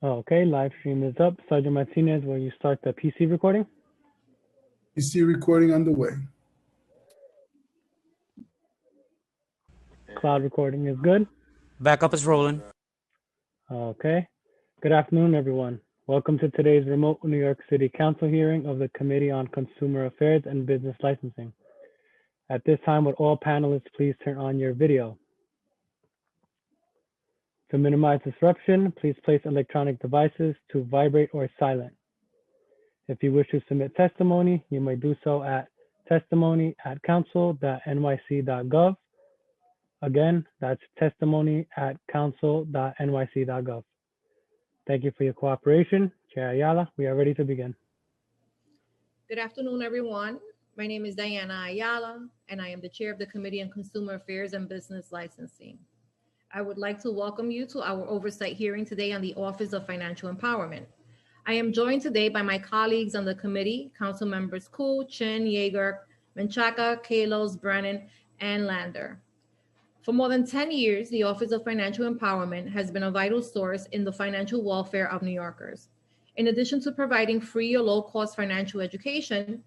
Okay, live stream is up. Sergeant Martinez, will you start the PC recording? PC recording underway. Cloud recording is good. Backup is rolling. Okay. Good afternoon, everyone. Welcome to today's remote New York City Council hearing of the Committee on Consumer Affairs and Business Licensing. At this time, would all panelists please turn on your video? To minimize disruption, please place electronic devices to vibrate or silent. If you wish to submit testimony, you may do so at testimony@council.nyc.gov. Again, that's testimony@council.nyc.gov. Thank you for your cooperation. Chair Ayala, we are ready to begin. Good afternoon, everyone. My name is Diana Ayala, and I am the chair of the Committee on Consumer Affairs and Business Licensing. I would like to welcome you to our oversight hearing today on the Office of Financial Empowerment. I am joined today by my colleagues on the committee, Council members Koo, Chin, Yeager, Menchaca, Kalos, Brennan, and Lander. For more than 10 years, the Office of Financial Empowerment has been a vital source in the financial welfare of New Yorkers. In addition to providing free or low-cost financial education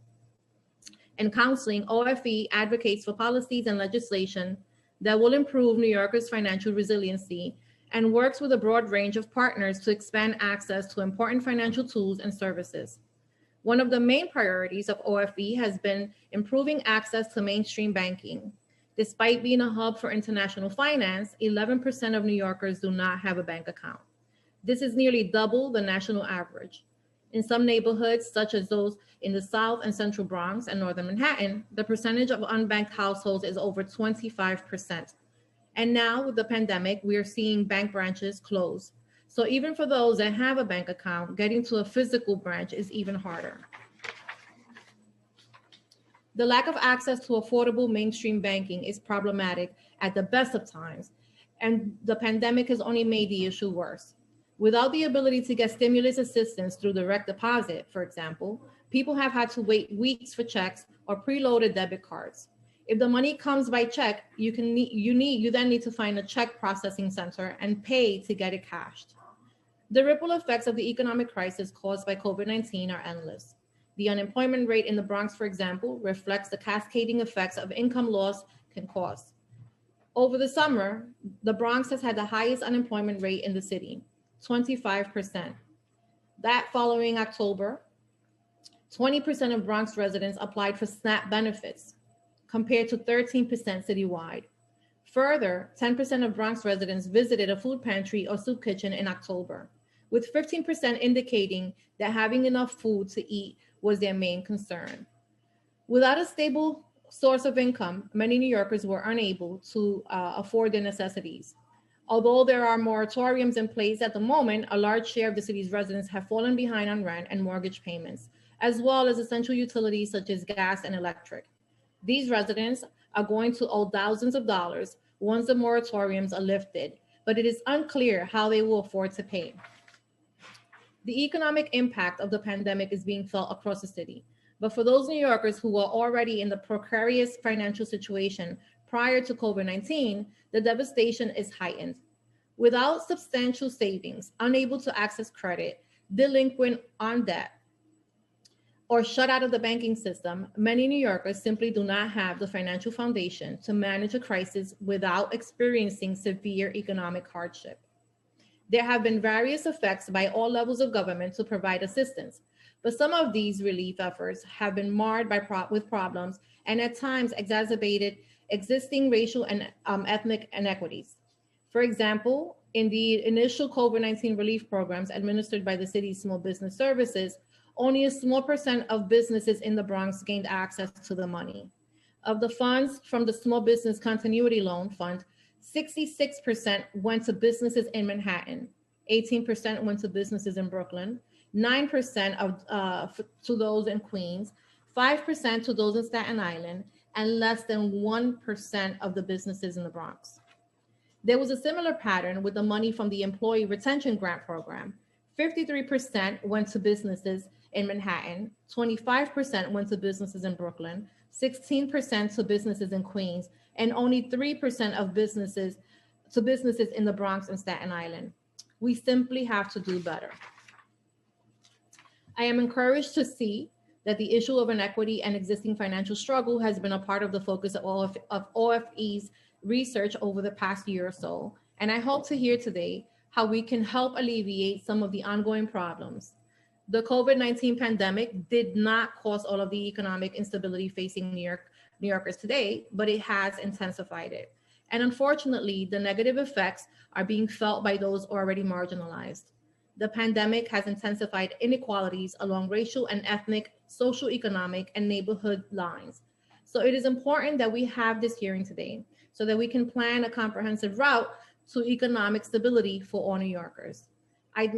and counseling, OFE advocates for policies and legislation that will improve New Yorkers' financial resiliency and works with a broad range of partners to expand access to important financial tools and services. One of the main priorities of OFE has been improving access to mainstream banking. Despite being a hub for international finance, 11% of New Yorkers do not have a bank account. This is nearly double the national average. In some neighborhoods, such as those in the South and Central Bronx and Northern Manhattan, the percentage of unbanked households is over 25%. And now with the pandemic, we are seeing bank branches close. So even for those that have a bank account, getting to a physical branch is even harder. The lack of access to affordable mainstream banking is problematic at the best of times, and the pandemic has only made the issue worse. Without the ability to get stimulus assistance through direct deposit, for example, people have had to wait weeks for checks or preloaded debit cards. If the money comes by check, you then need to find a check processing center and pay to get it cashed. The ripple effects of the economic crisis caused by COVID-19 are endless. The unemployment rate in the Bronx, for example, reflects the cascading effects of income loss can cause. Over the summer, the Bronx has had the highest unemployment rate in the city, 25%. That following October, 20% of Bronx residents applied for SNAP benefits, compared to 13% citywide. Further, 10% of Bronx residents visited a food pantry or soup kitchen in October, with 15% indicating that having enough food to eat was their main concern. Without a stable source of income, many New Yorkers were unable to afford their necessities. Although there are moratoriums in place at the moment, a large share of the city's residents have fallen behind on rent and mortgage payments, as well as essential utilities such as gas and electric. These residents are going to owe thousands of dollars once the moratoriums are lifted, but it is unclear how they will afford to pay. The economic impact of the pandemic is being felt across the city, but for those New Yorkers who were already in the precarious financial situation prior to COVID-19, the devastation is heightened. Without substantial savings, unable to access credit, delinquent on debt, or shut out of the banking system, many New Yorkers simply do not have the financial foundation to manage a crisis without experiencing severe economic hardship. There have been various efforts by all levels of government to provide assistance, but some of these relief efforts have been marred with problems and at times exacerbated existing racial and ethnic inequities. For example, in the initial COVID-19 relief programs administered by the city's small business services, only a small percent of businesses in the Bronx gained access to the money. Of the funds from the Small Business Continuity Loan Fund, 66% went to businesses in Manhattan, 18% went to businesses in Brooklyn, 9% to those in Queens, 5% to those in Staten Island, and less than 1% of the businesses in the Bronx. There was a similar pattern with the money from the Employee Retention Grant Program. 53% went to businesses in Manhattan, 25% went to businesses in Brooklyn, 16% to businesses in Queens, and only 3% of businesses in the Bronx and Staten Island. We simply have to do better. I am encouraged to see that the issue of inequity and existing financial struggle has been a part of the focus of OFE's research over the past year or so, and I hope to hear today how we can help alleviate some of the ongoing problems. The COVID-19 pandemic did not cause all of the economic instability facing New Yorkers today, but it has intensified it. And unfortunately, the negative effects are being felt by those already marginalized. The pandemic has intensified inequalities along racial and ethnic, social, economic, and neighborhood lines. So it is important that we have this hearing today so that we can plan a comprehensive route to economic stability for all New Yorkers. I'd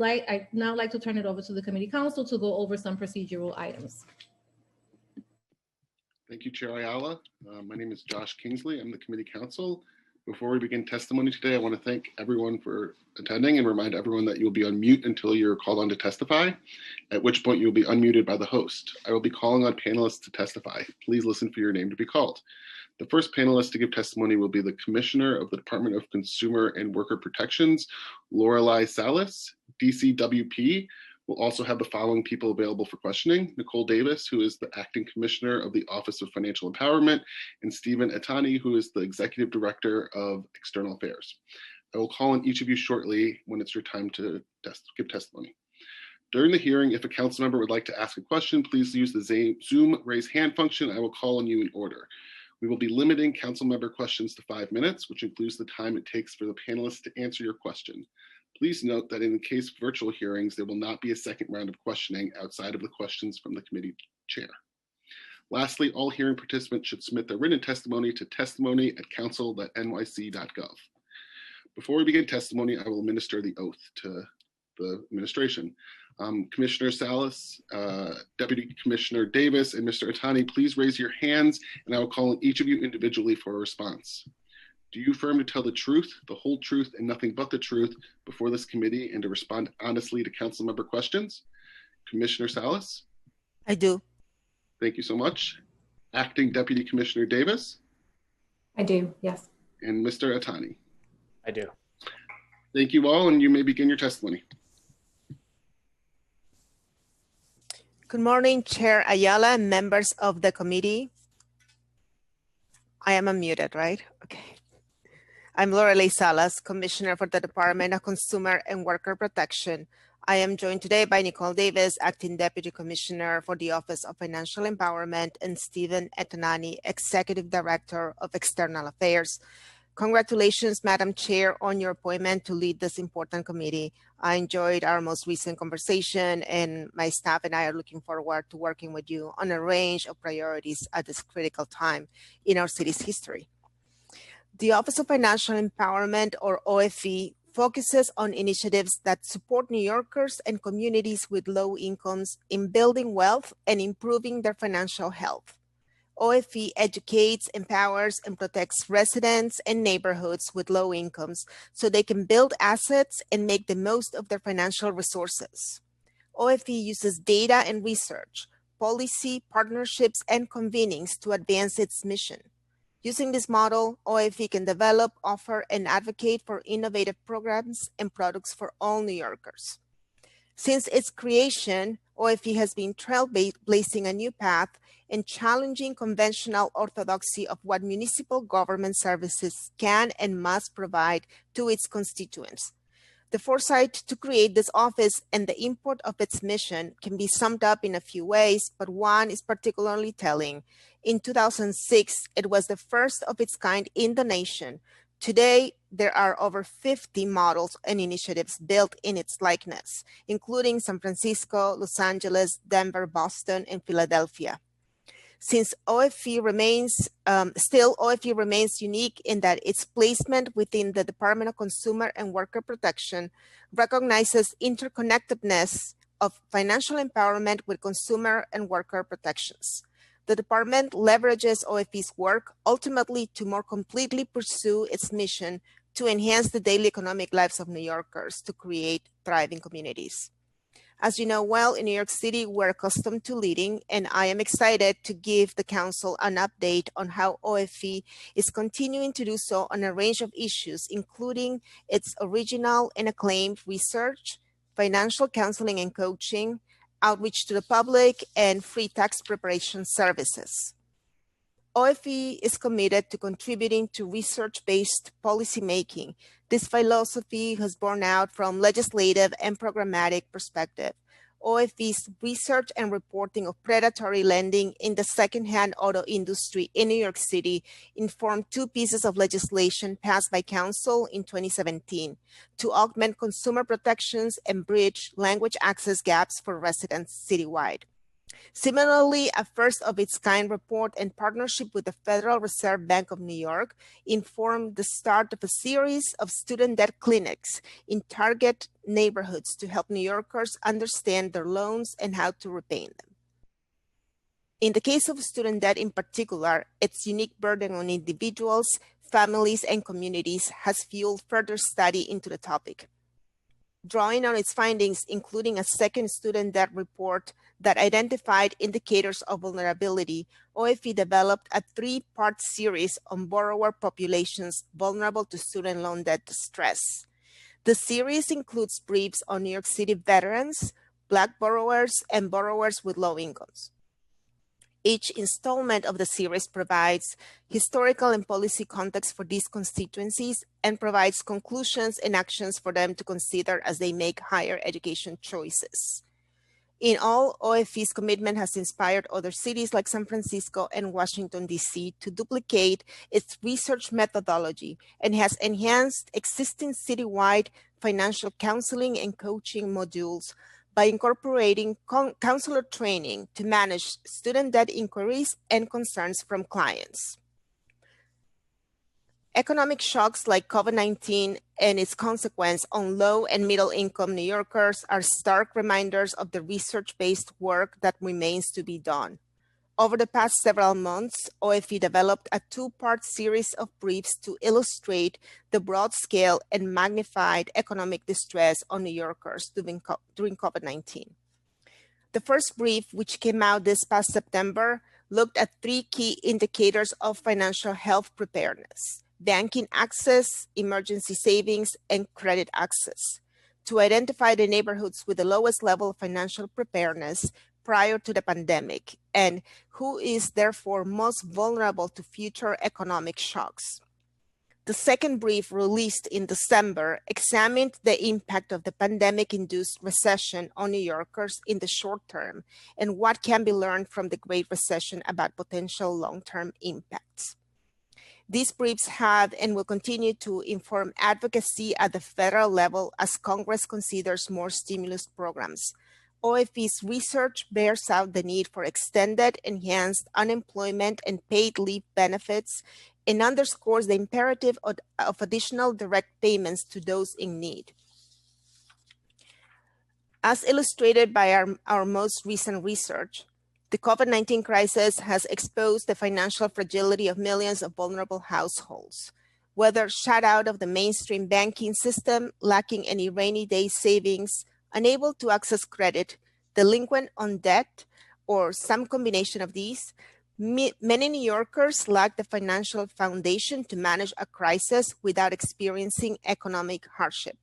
now like to turn it over to the committee counsel to go over some procedural items. Thank you, Chair Ayala. My name is Josh Kingsley. I'm the committee counsel. Before we begin testimony today, I want to thank everyone for attending and remind everyone that you'll be on mute until you're called on to testify, at which point you'll be unmuted by the host. I will be calling on panelists to testify. Please listen for your name to be called. The first panelist to give testimony will be the Commissioner of the Department of Consumer and Worker Protections, Lorelei Salas, DCWP. We'll also have the following people available for questioning: Nicole Davis, who is the Acting Commissioner of the Office of Financial Empowerment, and Stephen Atani, who is the Executive Director of External Affairs. I will call on each of you shortly when it's your time to give testimony. During the hearing, if a council member would like to ask a question, please use the Zoom raise hand function. I will call on you in order. We will be limiting council member questions to 5 minutes, which includes the time it takes for the panelists to answer your question. Please note that in the case of virtual hearings, there will not be a second round of questioning outside of the questions from the committee chair. Lastly, all hearing participants should submit their written testimony to testimony@council.nyc.gov. Before we begin testimony, I will administer the oath to the administration. Commissioner Salas, Deputy Commissioner Davis, and Mr. Atani, please raise your hands and I will call on each of you individually for a response. Do you affirm to tell the truth, the whole truth, and nothing but the truth before this committee and to respond honestly to council member questions? Commissioner Salas? I do. Thank you so much. Acting Deputy Commissioner Davis? I do, yes. And Mr. Atani? I do. Thank you all, and you may begin your testimony. Good morning, Chair Ayala and members of the committee. I am unmuted, right? Okay. I'm Lorelei Salas, Commissioner for the Department of Consumer and Worker Protection. I am joined today by Nicole Davis, Acting Deputy Commissioner for the Office of Financial Empowerment, and Stephen Etanani, Executive Director of External Affairs. Congratulations, Madam Chair, on your appointment to lead this important committee. I enjoyed our most recent conversation, and my staff and I are looking forward to working with you on a range of priorities at this critical time in our city's history. The Office of Financial Empowerment, or OFE, focuses on initiatives that support New Yorkers and communities with low incomes in building wealth and improving their financial health. OFE educates, empowers, and protects residents and neighborhoods with low incomes so they can build assets and make the most of their financial resources. OFE uses data and research, policy, partnerships, and convenings to advance its mission. Using this model, OFE can develop, offer, and advocate for innovative programs and products for all New Yorkers. Since its creation, OFE has been trailblazing a new path and challenging conventional orthodoxy of what municipal government services can and must provide to its constituents. The foresight to create this office and the import of its mission can be summed up in a few ways, but one is particularly telling. In 2006, it was the first of its kind in the nation. Today, there are over 50 models and initiatives built in its likeness, including San Francisco, Los Angeles, Denver, Boston, and Philadelphia. Since OFE remains unique in that its placement within the Department of Consumer and Worker Protection recognizes interconnectedness of financial empowerment with consumer and worker protections. The department leverages OFE's work ultimately to more completely pursue its mission to enhance the daily economic lives of New Yorkers to create thriving communities. As you know well, in New York City, we're accustomed to leading, and I am excited to give the Council an update on how OFE is continuing to do so on a range of issues, including its original and acclaimed research, financial counseling and coaching, outreach to the public, and free tax preparation services. OFE is committed to contributing to research-based policymaking. This philosophy has borne out from legislative and programmatic perspective. OFE's research and reporting of predatory lending in the secondhand auto industry in New York City informed two pieces of legislation passed by Council in 2017 to augment consumer protections and bridge language access gaps for residents citywide. Similarly, a first-of-its-kind report in partnership with the Federal Reserve Bank of New York informed the start of a series of student debt clinics in target neighborhoods to help New Yorkers understand their loans and how to repay them. In the case of student debt in particular, its unique burden on individuals, families, and communities has fueled further study into the topic. Drawing on its findings, including a second student debt report that identified indicators of vulnerability, OFE developed a three-part series on borrower populations vulnerable to student loan debt distress. The series includes briefs on New York City veterans, Black borrowers, and borrowers with low incomes. Each installment of the series provides historical and policy context for these constituencies and provides conclusions and actions for them to consider as they make higher education choices. In all, OFE's commitment has inspired other cities like San Francisco and Washington, D.C. to duplicate its research methodology and has enhanced existing citywide financial counseling and coaching modules by incorporating counselor training to manage student debt inquiries and concerns from clients. Economic shocks like COVID-19 and its consequence on low and middle income New Yorkers are stark reminders of the research-based work that remains to be done. Over the past several months, OFE developed a two-part series of briefs to illustrate the broad scale and magnified economic distress on New Yorkers during COVID-19. The first brief, which came out this past September, looked at three key indicators of financial health preparedness: banking access, emergency savings, and credit access, to identify the neighborhoods with the lowest level of financial preparedness prior to the pandemic, and who is therefore most vulnerable to future economic shocks. The second brief, released in December, examined the impact of the pandemic-induced recession on New Yorkers in the short term and what can be learned from the Great Recession about potential long-term impacts. These briefs have and will continue to inform advocacy at the federal level as Congress considers more stimulus programs. OFE's research bears out the need for extended, enhanced unemployment and paid leave benefits and underscores the imperative of additional direct payments to those in need. As illustrated by our most recent research, the COVID-19 crisis has exposed the financial fragility of millions of vulnerable households, whether shut out of the mainstream banking system, lacking any rainy day savings, unable to access credit, delinquent on debt, or some combination of these. Many New Yorkers lack the financial foundation to manage a crisis without experiencing economic hardship.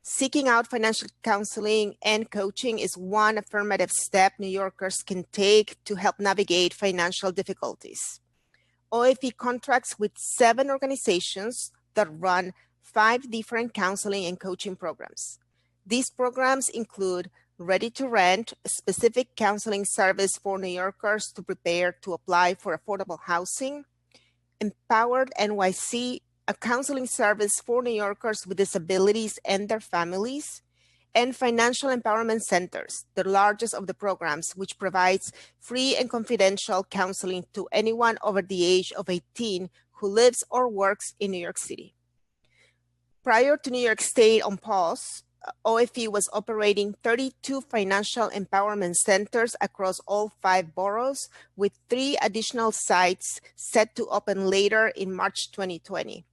Seeking out financial counseling and coaching is one affirmative step New Yorkers can take to help navigate financial difficulties. OFE contracts with 7 organizations that run 5 different counseling and coaching programs. These programs include Ready to Rent, a specific counseling service for New Yorkers to prepare to apply for affordable housing; Empowered NYC, a counseling service for New Yorkers with disabilities and their families; and Financial Empowerment Centers, the largest of the programs, which provides free and confidential counseling to anyone over the age of 18 who lives or works in New York City. Prior to New York State on pause, OFE was operating 32 financial empowerment centers across all 5 boroughs, with 3 additional sites set to open later in March 2020.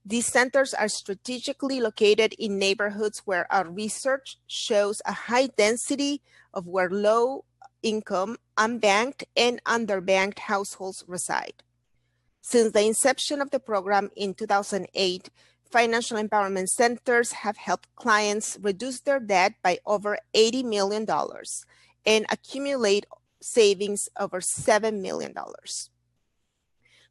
These centers are strategically located in neighborhoods where our research shows a high density of where low income, unbanked, and underbanked households reside. Since the inception of the program in 2008, financial empowerment centers have helped clients reduce their debt by over $80 million and accumulate savings over $7 million.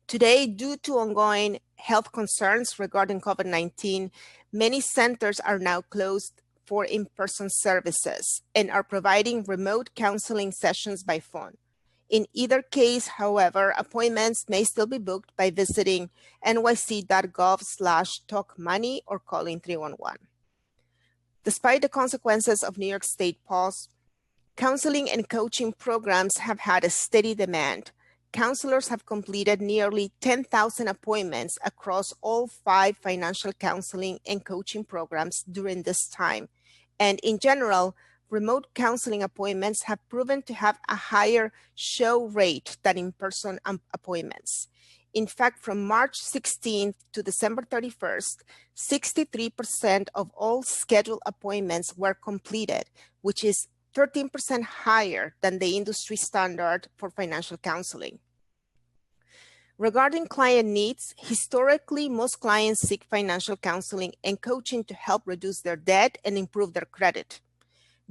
Today, due to ongoing health concerns regarding COVID-19, many centers are now closed for in-person services and are providing remote counseling sessions by phone. In either case, however, appointments may still be booked by visiting nyc.gov/talkmoney or calling 311. Despite the consequences of New York State pause, counseling and coaching programs have had a steady demand. Counselors have completed nearly 10,000 appointments across all 5 financial counseling and coaching programs during this time. And in general, remote counseling appointments have proven to have a higher show rate than in-person appointments. In fact, from March 16th to December 31st, 63% of all scheduled appointments were completed, which is 13% higher than the industry standard for financial counseling. Regarding client needs, historically, most clients seek financial counseling and coaching to help reduce their debt and improve their credit.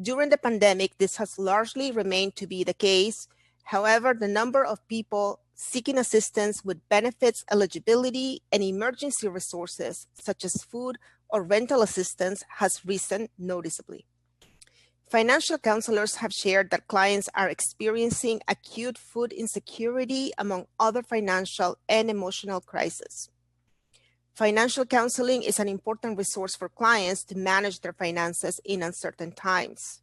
During the pandemic, this has largely remained to be the case. However, the number of people seeking assistance with benefits eligibility and emergency resources, such as food or rental assistance, has risen noticeably. Financial counselors have shared that clients are experiencing acute food insecurity among other financial and emotional crises. Financial counseling is an important resource for clients to manage their finances in uncertain times.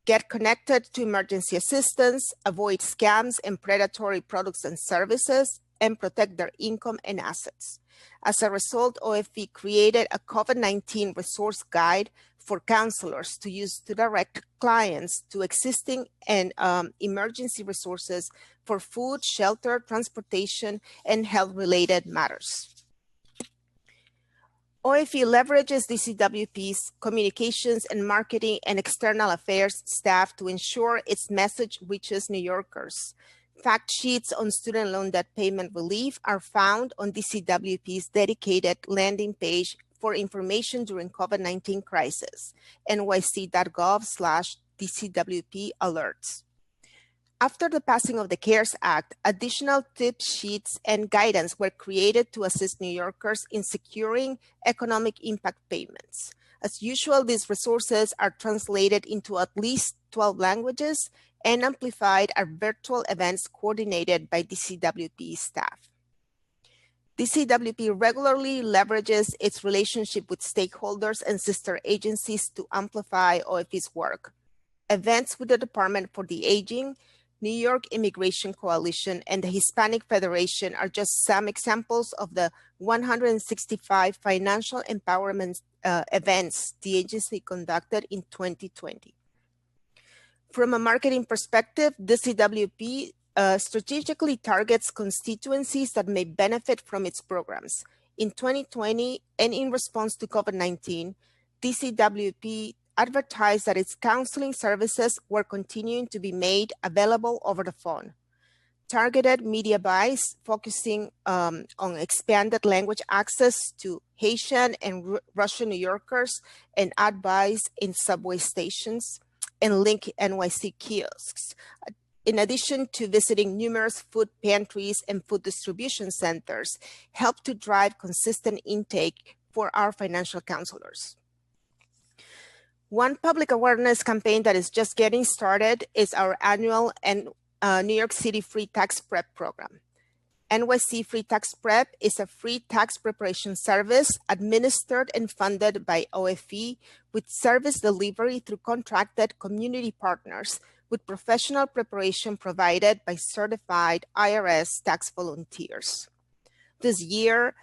Get connected to emergency assistance, avoid scams and predatory products and services, and protect their income and assets. As a result, OFE created a COVID-19 resource guide for counselors to use to direct clients to existing and emergency resources for food, shelter, transportation, and health-related matters. OFE leverages DCWP's communications and marketing and external affairs staff to ensure its message reaches New Yorkers. Fact sheets on student loan debt payment relief are found on DCWP's dedicated landing page for information during COVID-19 crisis, nyc.gov/DCWP alerts. After the passing of the CARES Act, additional tip sheets and guidance were created to assist New Yorkers in securing economic impact payments. As usual, these resources are translated into at least 12 languages and amplified at virtual events coordinated by DCWP staff. DCWP regularly leverages its relationship with stakeholders and sister agencies to amplify OFE's work. Events with the Department for the Aging, New York Immigration Coalition, and the Hispanic Federation are just some examples of the 165 financial empowerment events the agency conducted in 2020. From a marketing perspective, DCWP strategically targets constituencies that may benefit from its programs. In 2020, and in response to COVID-19, DCWP advertised that its counseling services were continuing to be made available over the phone. Targeted media buys focusing on expanded language access to Haitian and Russian New Yorkers, and ad buys in subway stations and Link NYC kiosks. In addition to visiting numerous food pantries and food distribution centers, help to drive consistent intake for our financial counselors. One public awareness campaign that is just getting started is our annual New York City Free Tax Prep program. NYC Free Tax Prep is a free tax preparation service administered and funded by OFE with service delivery through contracted community partners with professional preparation provided by certified IRS tax volunteers. This year,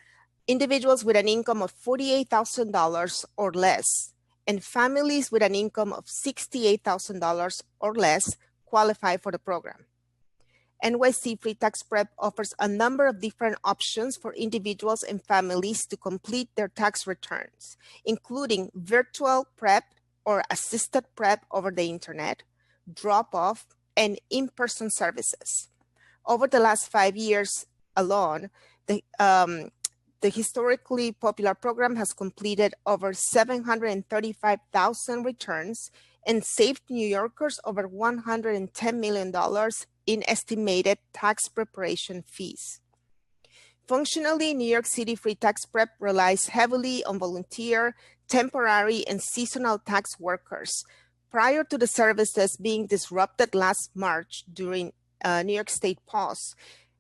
individuals with an income of $48,000 or less and families with an income of $68,000 or less qualify for the program. NYC Free Tax Prep offers a number of different options for individuals and families to complete their tax returns, including virtual prep or assisted prep over the internet, drop-off, and in-person services. Over the last 5 years alone, the historically popular program has completed over 735,000 returns and saved New Yorkers over $110 million in estimated tax preparation fees. Functionally, New York City Free Tax Prep relies heavily on volunteer, temporary, and seasonal tax workers. Prior to the services being disrupted last March during New York State pause,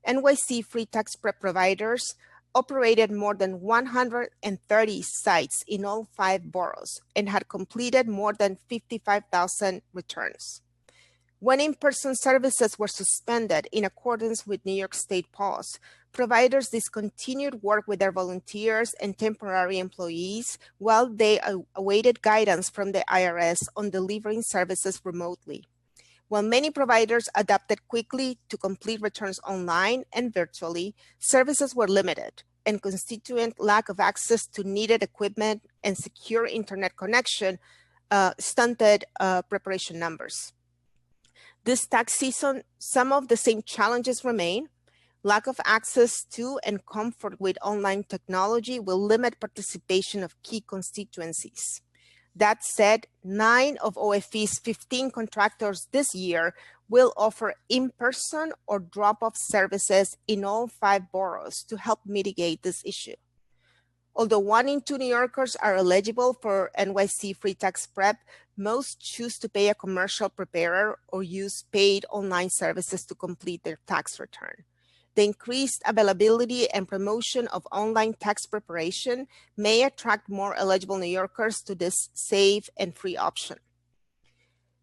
NYC Free Tax Prep providers operated more than 130 sites in all 5 boroughs and had completed more than 55,000 returns. When in-person services were suspended in accordance with New York State pause, providers discontinued work with their volunteers and temporary employees while they awaited guidance from the IRS on delivering services remotely. While many providers adapted quickly to complete returns online and virtually, services were limited, and constituent lack of access to needed equipment and secure internet connection stunted preparation numbers. This tax season, some of the same challenges remain. Lack of access to and comfort with online technology will limit participation of key constituencies. That said, 9 of OFE's 15 contractors this year will offer in-person or drop-off services in all 5 boroughs to help mitigate this issue. Although 1 in 2 New Yorkers are eligible for NYC Free Tax Prep, most choose to pay a commercial preparer or use paid online services to complete their tax return. The increased availability and promotion of online tax preparation may attract more eligible New Yorkers to this safe and free option.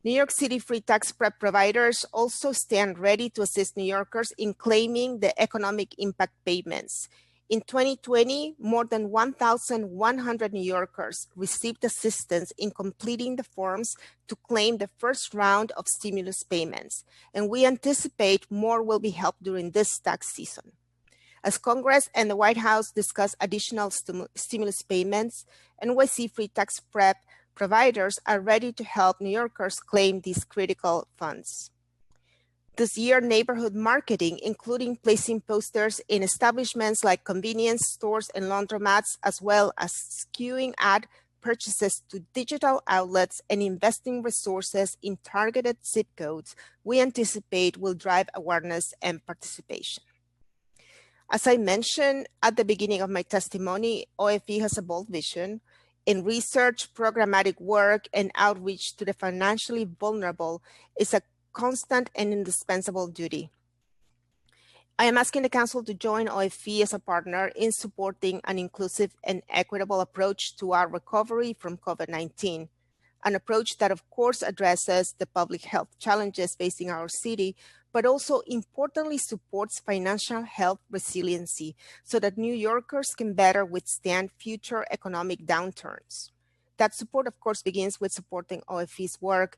New York City Free Tax Prep providers also stand ready to assist New Yorkers in claiming the economic impact payments. In 2020, more than 1,100 New Yorkers received assistance in completing the forms to claim the first round of stimulus payments, and we anticipate more will be helped during this tax season. As Congress and the White House discuss additional stimulus payments, NYC Free Tax Prep providers are ready to help New Yorkers claim these critical funds. This year, neighborhood marketing, including placing posters in establishments like convenience stores and laundromats, as well as skewing ad purchases to digital outlets and investing resources in targeted zip codes, we anticipate will drive awareness and participation. As I mentioned at the beginning of my testimony, OFE has a bold vision. In research, programmatic work, and outreach to the financially vulnerable is a constant and indispensable duty. I am asking the Council to join OFE as a partner in supporting an inclusive and equitable approach to our recovery from COVID-19, an approach that of course addresses the public health challenges facing our city, but also importantly supports financial health resiliency so that New Yorkers can better withstand future economic downturns. That support of course begins with supporting OFE's work.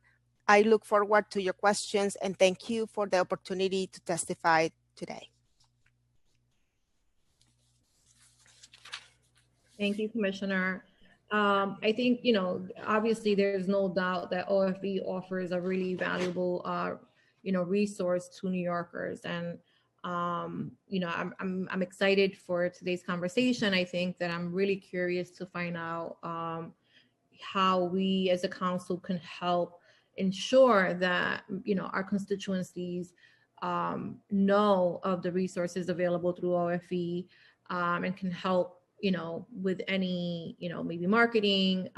I look forward to your questions and thank you for the opportunity to testify today. Thank you, Commissioner. I think, obviously there's no doubt that OFE offers a really valuable, resource to New Yorkers. And, I'm excited for today's conversation. I think that I'm really curious to find out how we as a council can help ensure that, our constituencies know of the resources available through OFE and can help, with any, maybe marketing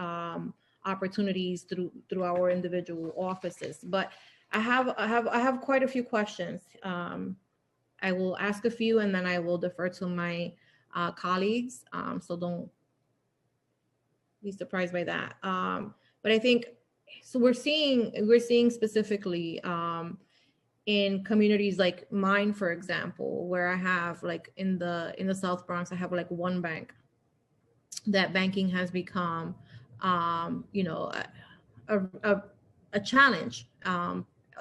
opportunities through our individual offices. But I have quite a few questions. I will ask a few and then I will defer to my colleagues. So don't be surprised by that. But I think, so we're seeing specifically in communities like mine, for example, where I have like in the South Bronx, I have like one bank. That banking has become, a challenge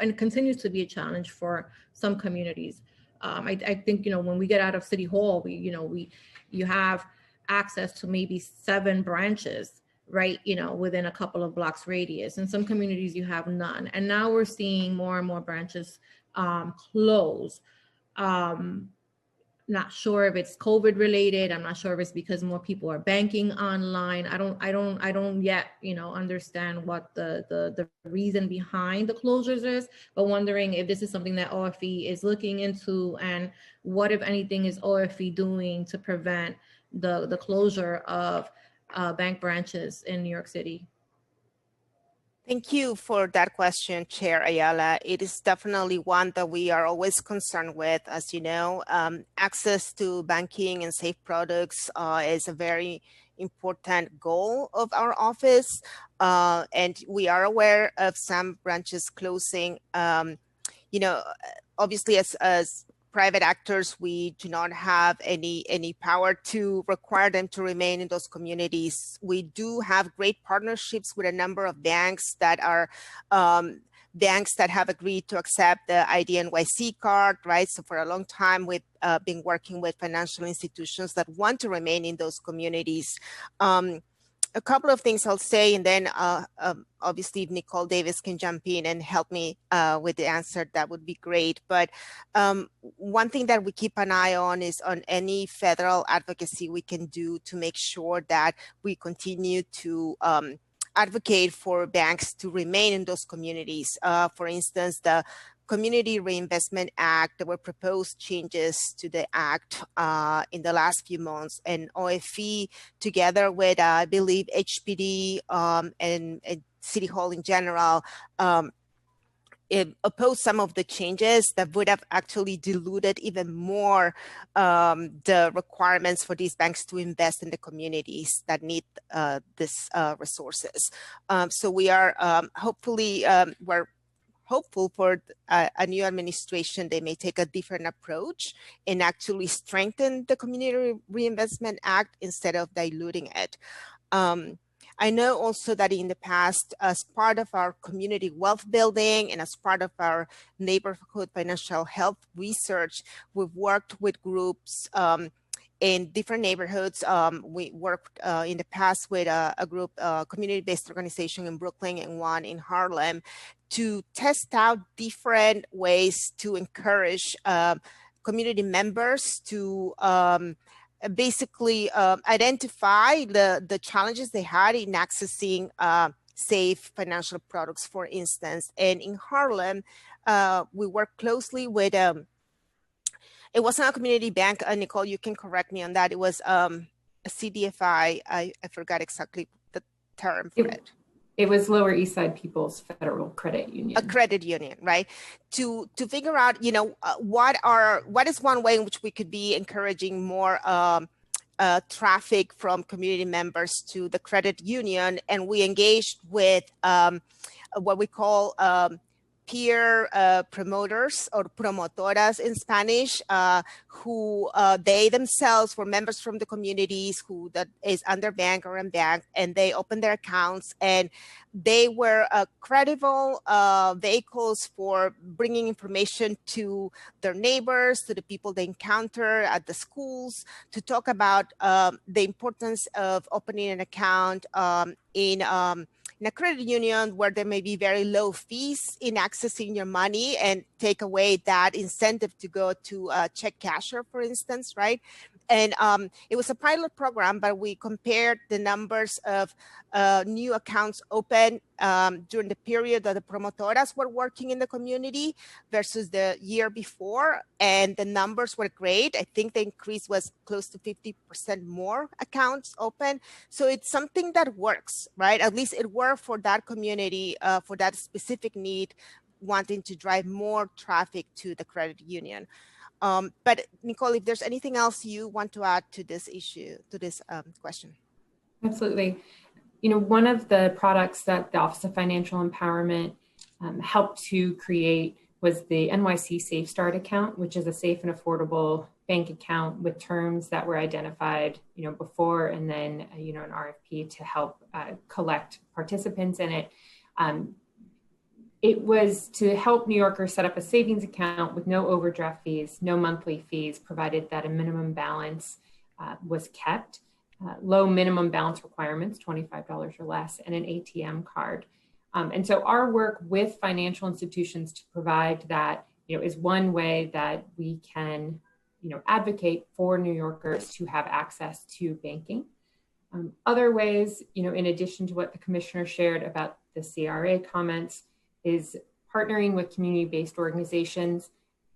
and continues to be a challenge for some communities. I think, when we get out of City Hall, you have access to maybe 7 branches, right? Within a couple of blocks radius. In some communities, you have none. And now we're seeing more and more branches close. Not sure if it's COVID related. I'm not sure if it's because more people are banking online. I don't yet, understand what the reason behind the closures is, but wondering if this is something that OFE is looking into, and what, if anything, is OFE doing to prevent the closure of bank branches in New York City? Thank you for that question, Chair Ayala. It is definitely one that we are always concerned with. As you know, access to banking and safe products is a very important goal of our office. And we are aware of some branches closing. Obviously, as private actors, we do not have any power to require them to remain in those communities. We do have great partnerships with a number of banks that are banks that have agreed to accept the IDNYC card, right? So for a long time, we've been working with financial institutions that want to remain in those communities. A couple of things I'll say, and then obviously if Nicole Davis can jump in and help me with the answer, that would be great. But one thing that we keep an eye on is on any federal advocacy we can do to make sure that we continue to advocate for banks to remain in those communities. For instance, the Community Reinvestment Act, there were proposed changes to the act in the last few months, and OFE, together with, I believe, HPD and City Hall in general, opposed some of the changes that would have actually diluted even more the requirements for these banks to invest in the communities that need these resources. So we are we're hopeful for a new administration, they may take a different approach and actually strengthen the Community Reinvestment Act instead of diluting it. I know also that in the past, as part of our community wealth building and as part of our neighborhood financial health research, we've worked with groups in different neighborhoods. We worked in the past with a group, community-based organization in Brooklyn and one in Harlem, to test out different ways to encourage community members to basically identify the challenges they had in accessing safe financial products, for instance. And in Harlem, we worked closely with, it wasn't a community bank, Nicole, you can correct me on that. It was a CDFI, I forgot exactly the term for it. It was Lower East Side People's Federal Credit Union. A credit union, right? To figure out, what is one way in which we could be encouraging more traffic from community members to the credit union, and we engaged with what we call peer promoters or promotoras in Spanish, who they themselves were members from the communities who that is underbanked or unbanked, and they opened their accounts, and they were credible vehicles for bringing information to their neighbors, to the people they encounter at the schools, to talk about the importance of opening an account in a credit union where there may be very low fees in accessing your money, and take away that incentive to go to a check casher, for instance, right? And it was a pilot program, but we compared the numbers of new accounts open during the period that the promotoras were working in the community versus the year before. And the numbers were great. I think the increase was close to 50% more accounts open. So it's something that works, right? At least it worked for that community, for that specific need, wanting to drive more traffic to the credit union. But Nicole, if there's anything else you want to add to this issue, to this question. Absolutely. One of the products that the Office of Financial Empowerment helped to create was the NYC Safe Start account, which is a safe and affordable bank account with terms that were identified, before, and then, an RFP to help collect participants in it. It was to help New Yorkers set up a savings account with no overdraft fees, no monthly fees, provided that a minimum balance was kept, low minimum balance requirements, $25 or less, and an ATM card. And so our work with financial institutions to provide that, is one way that we can, advocate for New Yorkers to have access to banking. Other ways, in addition to what the commissioner shared about the CRA comments, is partnering with community-based organizations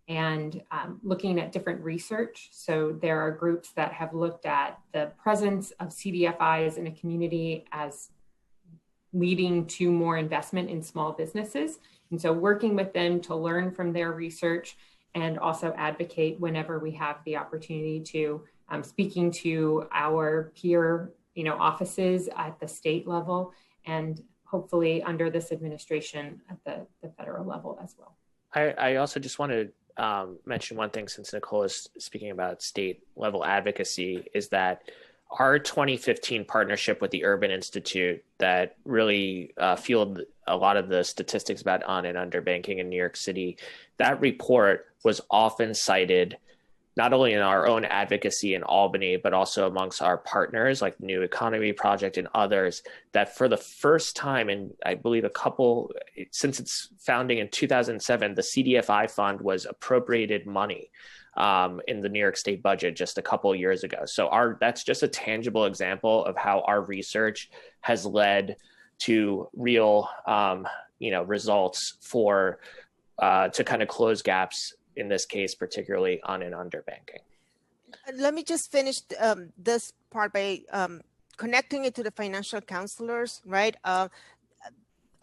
and looking at different research. So there are groups that have looked at the presence of CDFIs in a community as leading to more investment in small businesses. And so working with them to learn from their research and also advocate whenever we have the opportunity to, speaking to our peer offices at the state level, and hopefully under this administration at the federal level as well. I also just want to mention one thing, since Nicole is speaking about state level advocacy, is that our 2015 partnership with the Urban Institute that really fueled a lot of the statistics about on and underbanking in New York City, that report was often cited not only in our own advocacy in Albany, but also amongst our partners like New Economy Project and others, that for the first time in, I believe, since its founding in 2007, the CDFI fund was appropriated money in the New York State budget just a couple of years ago. So that's just a tangible example of how our research has led to real, results to kind of close gaps, in this case, particularly on and underbanking. Let me just finish this part by connecting it to the financial counselors, right?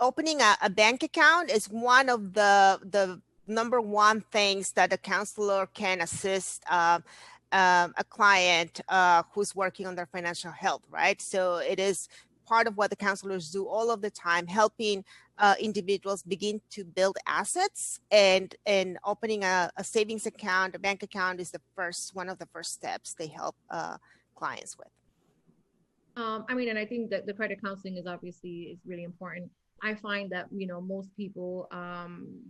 Opening a bank account is one of the number one things that a counselor can assist a client who's working on their financial health, right? So it is part of what the counselors do all of the time, helping individuals begin to build assets, and opening a savings account, a bank account is one of the first steps they help clients with. And I think that the credit counseling is really important. I find that, most people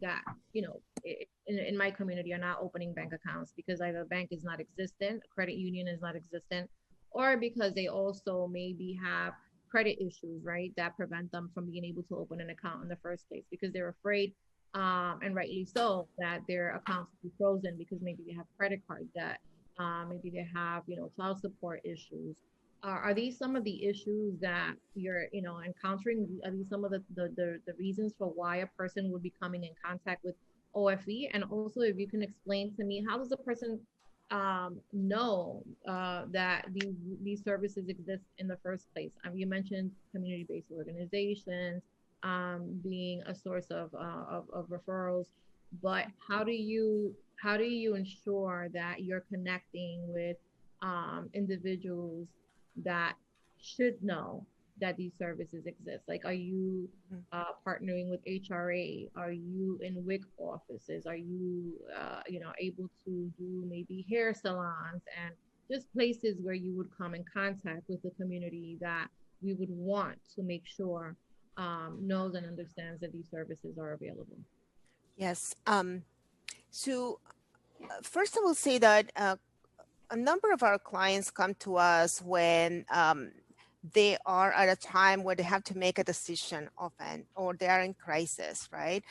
that, in my community are not opening bank accounts because either a bank is not existent, a credit union is not existent, or because they also maybe have credit issues, right, that prevent them from being able to open an account in the first place, because they're afraid, and rightly so, that their accounts will be frozen because maybe they have credit card debt, maybe they have, child support issues. Are these some of the issues that you're, encountering? Are these some of the reasons for why a person would be coming in contact with OFE? And also, if you can explain to me, how does a person know that these services exist in the first place? You mentioned community-based organizations being a source of referrals, but how do you ensure that you're connecting with individuals that should know that these services exist? Like, are you partnering with HRA? Are you in WIC offices? Are you, able to do maybe hair salons and just places where you would come in contact with the community that we would want to make sure knows and understands that these services are available? Yes. So first I will say that a number of our clients come to us when they are at a time where they have to make a decision often, or they are in crisis, right?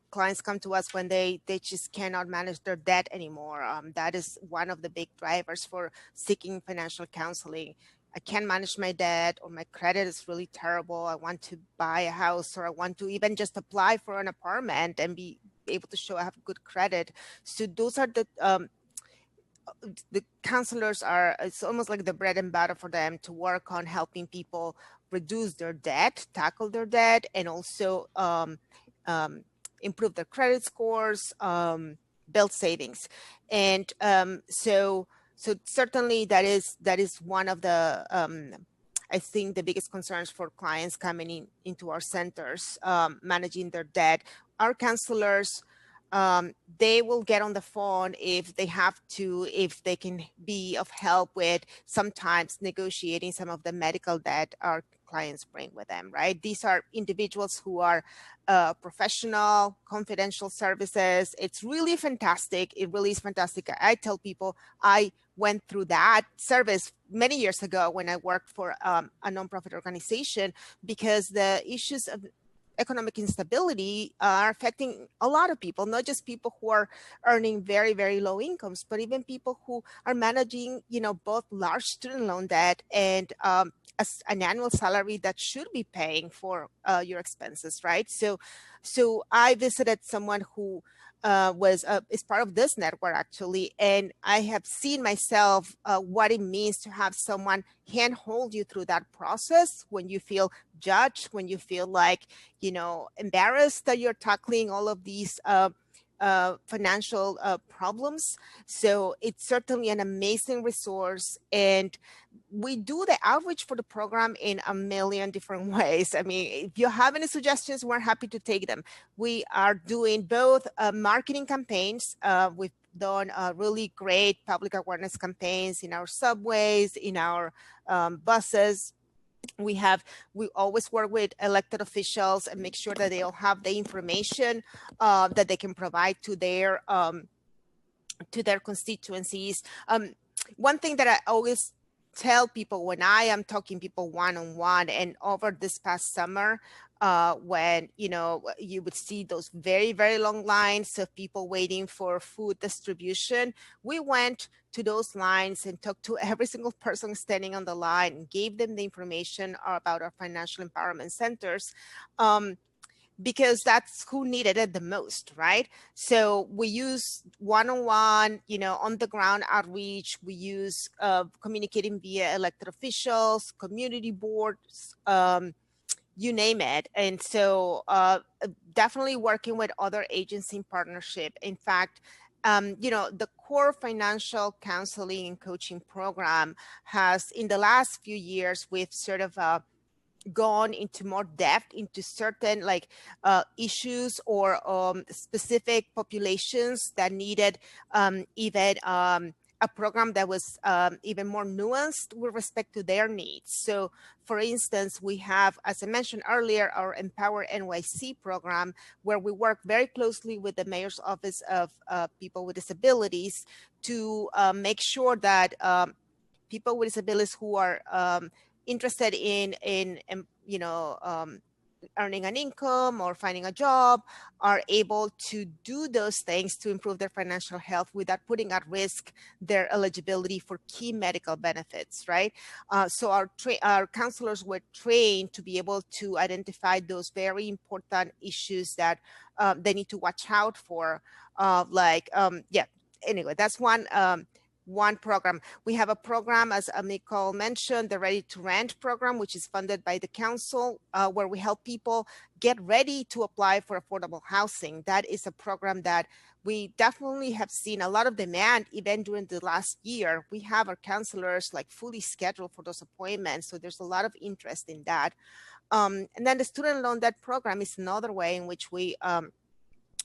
Clients come to us when they just cannot manage their debt anymore. That is one of the big drivers for seeking financial counseling. I can't manage my debt, or my credit is really terrible. I want to buy a house, or I want to even just apply for an apartment and be able to show I have good credit. So those are the counselors it's almost like the bread and butter for them to work on helping people reduce their debt, tackle their debt, and also improve their credit scores, build savings. And so certainly that is one of the, I think, the biggest concerns for clients coming into our centers, managing their debt. Our counselors they will get on the phone if they have to, if they can be of help with sometimes negotiating some of the medical debt our clients bring with them, right? These are individuals who are professional, confidential services. It's really fantastic. It really is fantastic. I tell people I went through that service many years ago when I worked for a nonprofit organization, because the issues of economic instability are affecting a lot of people, not just people who are earning very, very low incomes, but even people who are managing, both large student loan debt and an annual salary that should be paying for your expenses, right? So I visited someone who is part of this network actually, and I have seen myself what it means to have someone handhold you through that process when you feel judged, when you feel like, embarrassed that you're tackling all of these financial problems. So it's certainly an amazing resource, and we do the outreach for the program in a million different ways. I mean, if you have any suggestions, we're happy to take them. We are doing both marketing campaigns. We've done really great public awareness campaigns in our subways, in our buses. We always work with elected officials and make sure that they all have the information that they can provide to their constituencies. One thing that I always tell people when I am talking people one-on-one, and over this past summer, when you would see those very, very long lines of people waiting for food distribution, we went to those lines and talked to every single person standing on the line and gave them the information about our financial empowerment centers. Because that's who needed it the most, right? So we use one-on-one, on the ground outreach. We use communicating via elected officials, community boards, you name it. And so definitely working with other agency in partnership. In fact, the core financial counseling and coaching program has, in the last few years, we've sort of gone into more depth into certain issues or specific populations that needed even a program that was even more nuanced with respect to their needs. So for instance, we have, as I mentioned earlier, our Empower NYC program, where we work very closely with the Mayor's Office of People with Disabilities to make sure that people with disabilities who are interested in earning an income or finding a job are able to do those things to improve their financial health without putting at risk their eligibility for key medical benefits, right? So our counselors were trained to be able to identify those very important issues that they need to watch out for. Anyway, that's one program. We have a program, as Nicole mentioned, the Ready to Rent program, which is funded by the council, where we help people get ready to apply for affordable housing. That is a program that we definitely have seen a lot of demand even during the last year. We have our counselors fully scheduled for those appointments. So there's a lot of interest in that. And then the student loan debt program is another way in which we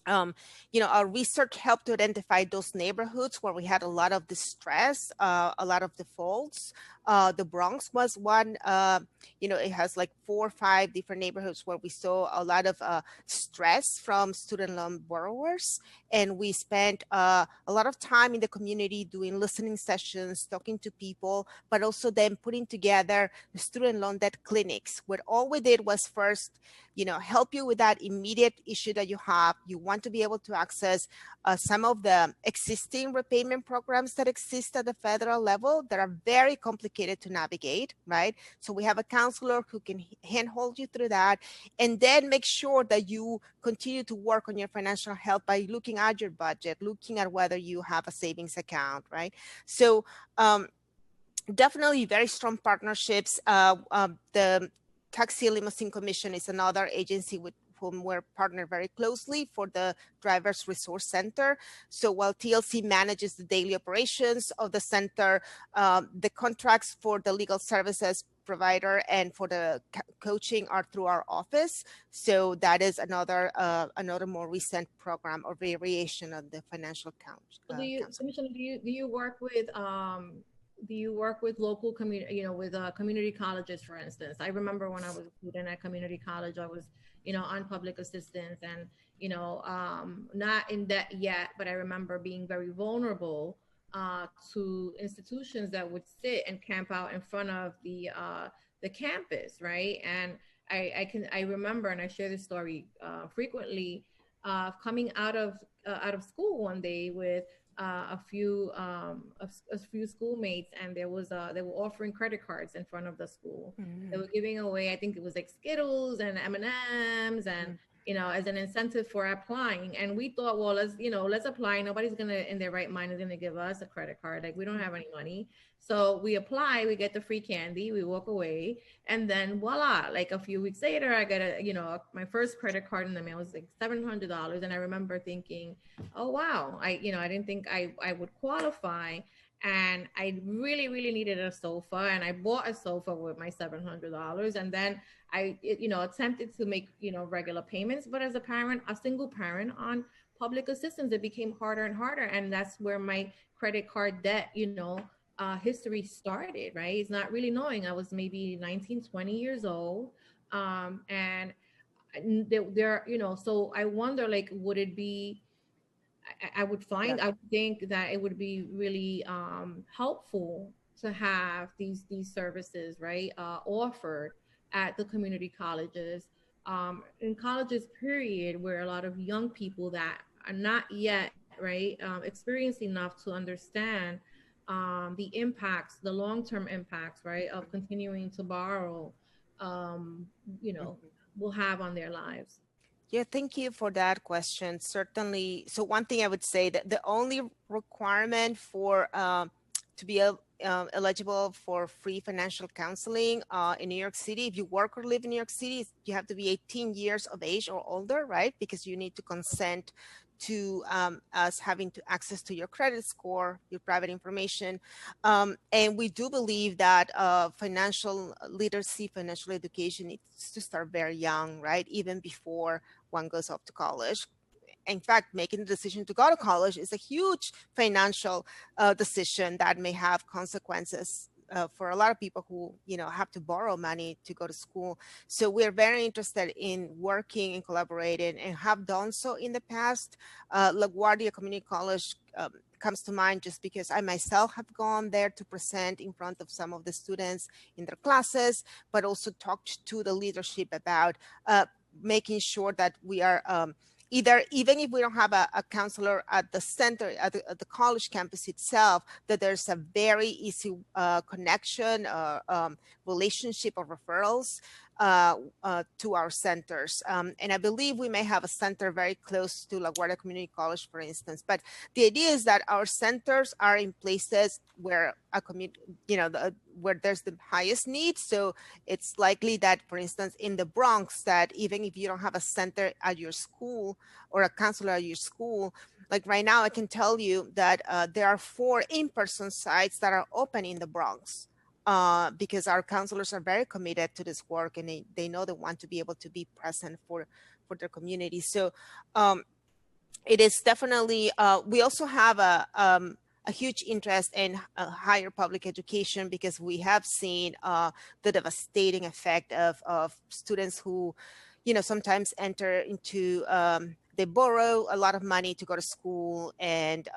our research helped to identify those neighborhoods where we had a lot of distress, a lot of defaults. The Bronx was one. It has 4 or 5 different neighborhoods where we saw a lot of stress from student loan borrowers. And we spent a lot of time in the community doing listening sessions, talking to people, but also then putting together the student loan debt clinics, where all we did was first, help you with that immediate issue that you have. You want to be able to access some of the existing repayment programs that exist at the federal level that are very complicated to navigate, right? So we have a counselor who can handhold you through that, and then make sure that you continue to work on your financial health by looking at your budget, looking at whether you have a savings account, right? So definitely very strong partnerships. The Taxi Limousine Commission is another agency with whom we're partnered very closely for the Drivers Resource Center. So while TLC manages the daily operations of the center, the contracts for the legal services provider, and for the coaching are through our office. So that is another more recent program or variation of the financial So do you, counseling. Commissioner, do you work with local community, with community colleges, for instance? I remember when I was a student at community college, I was, on public assistance and, not in debt yet, but I remember being very vulnerable to institutions that would sit and camp out in front of the campus, right? And I remember, and I share this story frequently, coming out of school one day with a few schoolmates, and they were offering credit cards in front of the school. Mm-hmm. They were giving away, I think it was like Skittles and M&Ms, and as an incentive for applying. And we thought, well, let's apply. Nobody's gonna, in their right mind, is gonna give us a credit card. Like, we don't have any money. So we apply, we get the free candy, we walk away, and then voila, like a few weeks later, I got my first credit card in the mail. Was like $700. And I remember thinking, oh, wow, I didn't think I would qualify. And I really, really needed a sofa, and I bought a sofa with my $700. And then I, attempted to make, regular payments. But as a single parent on public assistance, it became harder and harder. And that's where my credit card debt, history started, right? It's not really knowing. I was maybe 19, 20 years old. And there, so I wonder, like, would it be, I would think that it would be really helpful to have these services, right, offered at the community colleges, in colleges, period, where a lot of young people that are not yet, right, experienced enough to understand the impacts, the long-term impacts, right, of continuing to borrow, will have on their lives. Yeah, thank you for that question. Certainly. So one thing I would say, that the only requirement for to be eligible for free financial counseling in New York City, if you work or live in New York City, you have to be 18 years of age or older, right? Because you need to consent to us having to access to your credit score, your private information. And we do believe that financial literacy, financial education needs to start very young, right? Even before one goes off to college. In fact, making the decision to go to college is a huge financial decision that may have consequences for a lot of people who, have to borrow money to go to school. So we're very interested in working and collaborating, and have done so in the past. LaGuardia Community College comes to mind just because I myself have gone there to present in front of some of the students in their classes, but also talked to the leadership about making sure that we are even if we don't have a counselor at the center, at the college campus itself, that there's a very easy connection, relationship of referrals to our centers. And I believe we may have a center very close to LaGuardia Community College, for instance. But the idea is that our centers are in places where where there's the highest need. So it's likely that, for instance, in the Bronx, that even if you don't have a center at your school or a counselor at your school, like right now, I can tell you that there are 4 in-person sites that are open in the Bronx. Because our counselors are very committed to this work, and they know they want to be able to be present for their community. So it is definitely, we also have a huge interest in higher public education, because we have seen the devastating effect of students who, sometimes enter into, they borrow a lot of money to go to school, and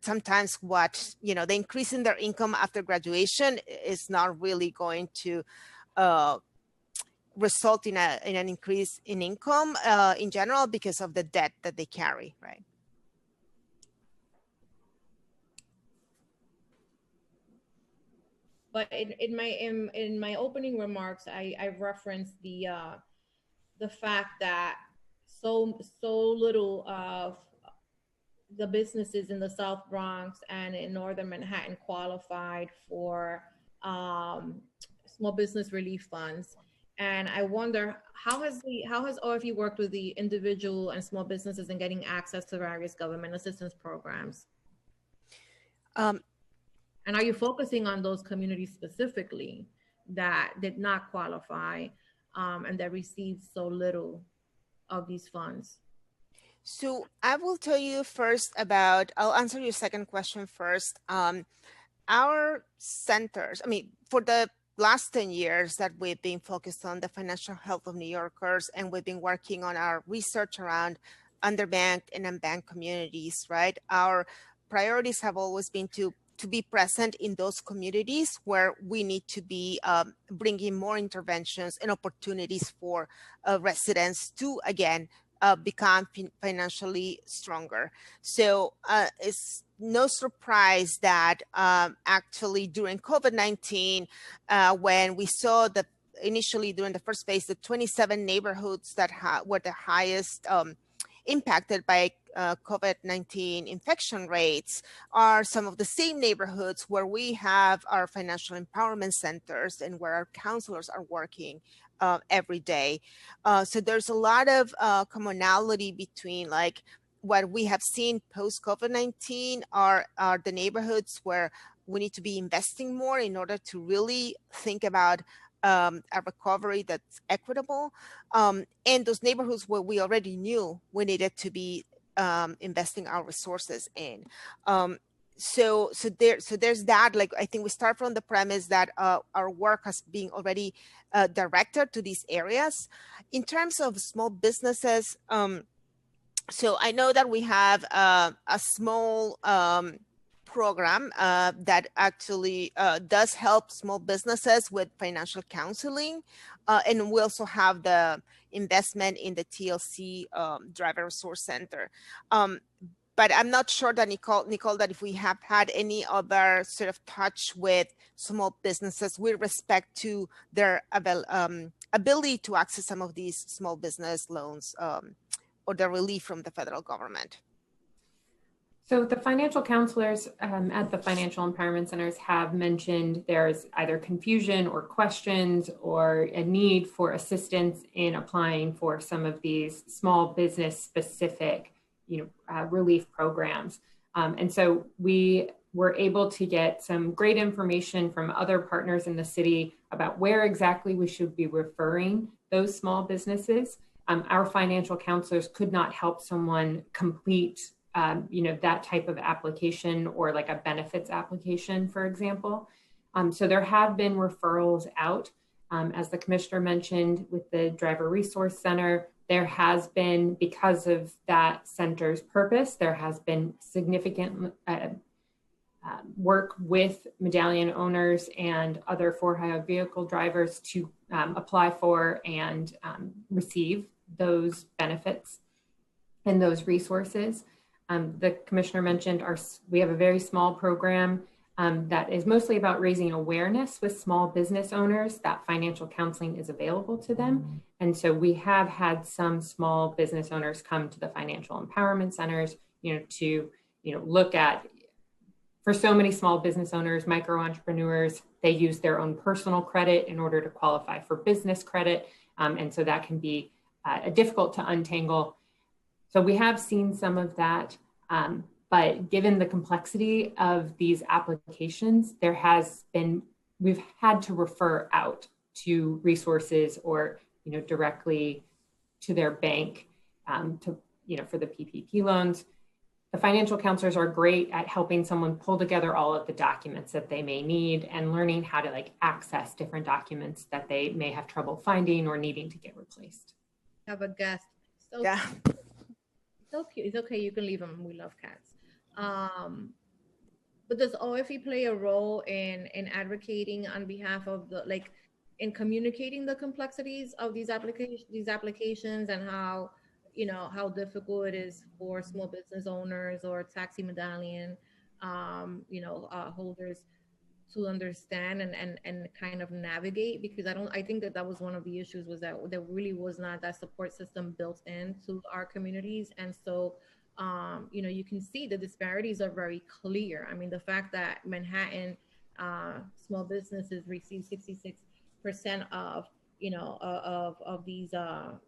sometimes the increase in their income after graduation is not really going to result in an increase in income in general, because of the debt that they carry, right? But in my opening remarks, I referenced the fact that so little of the businesses in the South Bronx and in Northern Manhattan qualified for small business relief funds. And I wonder, how has OFE worked with the individual and small businesses in getting access to various government assistance programs? And are you focusing on those communities specifically? that did not qualify and that received so little of these funds? So I will tell you first about, I'll answer your second question first. Our centers, I mean, for the last 10 years that we've been focused on the financial health of New Yorkers, and we've been working on our research around underbanked and unbanked communities, right? Our priorities have always been to be present in those communities where we need to be bringing more interventions and opportunities for residents to, again, become financially stronger. So it's no surprise that actually during COVID-19, when we saw initially during the first phase, the 27 neighborhoods that were the highest impacted by COVID-19 infection rates are some of the same neighborhoods where we have our financial empowerment centers and where our counselors are working every day. So there's a lot of commonality between like what we have seen post COVID-19 are the neighborhoods where we need to be investing more in order to really think about a recovery that's equitable, and those neighborhoods where we already knew we needed to be investing our resources in. So there's that. Like, I think we start from the premise that our work has been already directed to these areas. In terms of small businesses, so I know that we have a small program that actually does help small businesses with financial counseling. And we also have the investment in the TLC Driver Resource Center. But I'm not sure that Nicole, that if we have had any other sort of touch with small businesses with respect to their ability to access some of these small business loans or the relief from the federal government. So the financial counselors at the financial empowerment centers have mentioned there's either confusion or questions or a need for assistance in applying for some of these small business specific, relief programs. And so we were able to get some great information from other partners in the city about where exactly we should be referring those small businesses. Our financial counselors could not help someone complete that type of application or like a benefits application, for example. So there have been referrals out. As the commissioner mentioned with the Driver Resource Center, there has been, because of that center's purpose, there has been significant work with medallion owners and other for-hire vehicle drivers to apply for and receive those benefits and those resources. The commissioner mentioned we have a very small program that is mostly about raising awareness with small business owners that financial counseling is available to them. And so we have had some small business owners come to the financial empowerment centers, to look at, for so many small business owners, micro entrepreneurs, they use their own personal credit in order to qualify for business credit. And so that can be difficult to untangle. So we have seen some of that, but given the complexity of these applications, we've had to refer out to resources or, directly to their bank for the PPP loans. The financial counselors are great at helping someone pull together all of the documents that they may need and learning how to access different documents that they may have trouble finding or needing to get replaced. Have a guest. So yeah. So cute. It's okay. You can leave them. We love cats. But does OFE play a role in advocating on behalf of in communicating the complexities of these applications and how difficult it is for small business owners or taxi medallion, holders to understand and kind of navigate? Because I think that was one of the issues, was that there really was not that support system built into our communities. And so, you can see the disparities are very clear. I mean, the fact that Manhattan small businesses receive 66% of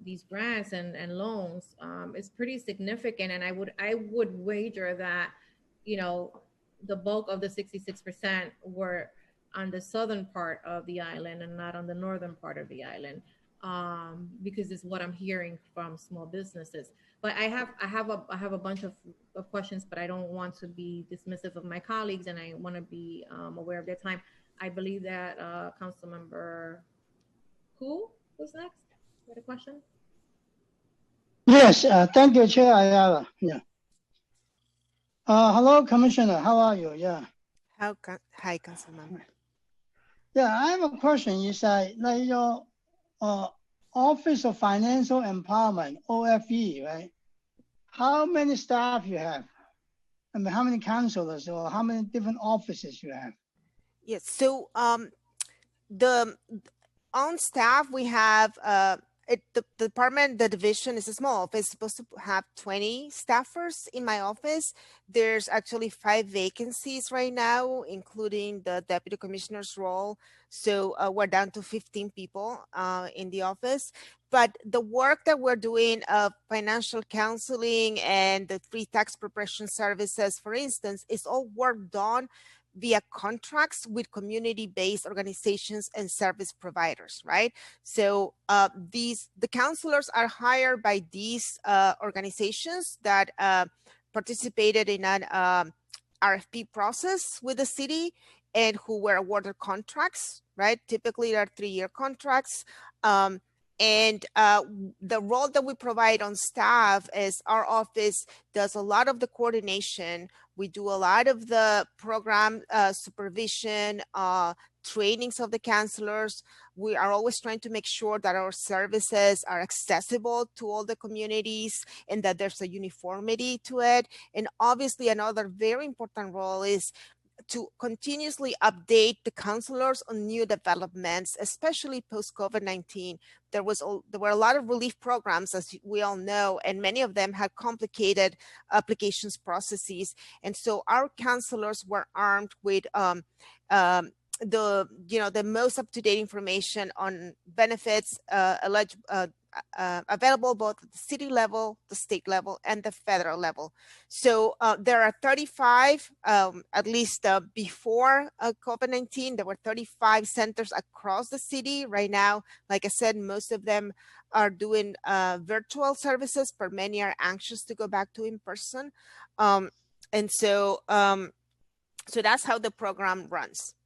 these grants and loans is pretty significant. And I would wager that, the bulk of the 66% were on the southern part of the island and not on the northern part of the island, because it's what I'm hearing from small businesses. But I have a bunch of questions, but I don't want to be dismissive of my colleagues, and I want to be aware of their time. I believe that Councilmember who was next? You had a question? Yes, thank you, Chair Ayala. Yeah. Hello, Commissioner. How are you? Yeah. Hi, Councilmember. Yeah, I have a question. Is like your Office of Financial Empowerment, OFE, right? How many staff you have? I mean, how many counselors or how many different offices you have? Yes. So the on staff we have the department, the division is a small office, supposed to have 20 staffers. In my office, there's actually 5 vacancies right now, including the deputy commissioner's role. So we're down to 15 people in the office. But the work that we're doing of financial counseling and the free tax preparation services, for instance, is all work done via contracts with community-based organizations and service providers, right? So the counselors are hired by these organizations that participated in an RFP process with the city and who were awarded contracts, right? Typically, they're 3-year contracts. And the role that we provide on staff is our office does a lot of the coordination. We do a lot of the program supervision, trainings of the counselors. We are always trying to make sure that our services are accessible to all the communities and that there's a uniformity to it. And obviously, another very important role is to continuously update the counselors on new developments, especially post-COVID-19. There were a lot of relief programs, as we all know, and many of them had complicated applications processes. And so our counselors were armed with the most up-to-date information on benefits available both at the city level, the state level, and the federal level. So there are 35, at least before COVID-19, there were 35 centers across the city. Right now, like I said, most of them are doing virtual services, but many are anxious to go back to in-person. So that's how the program runs.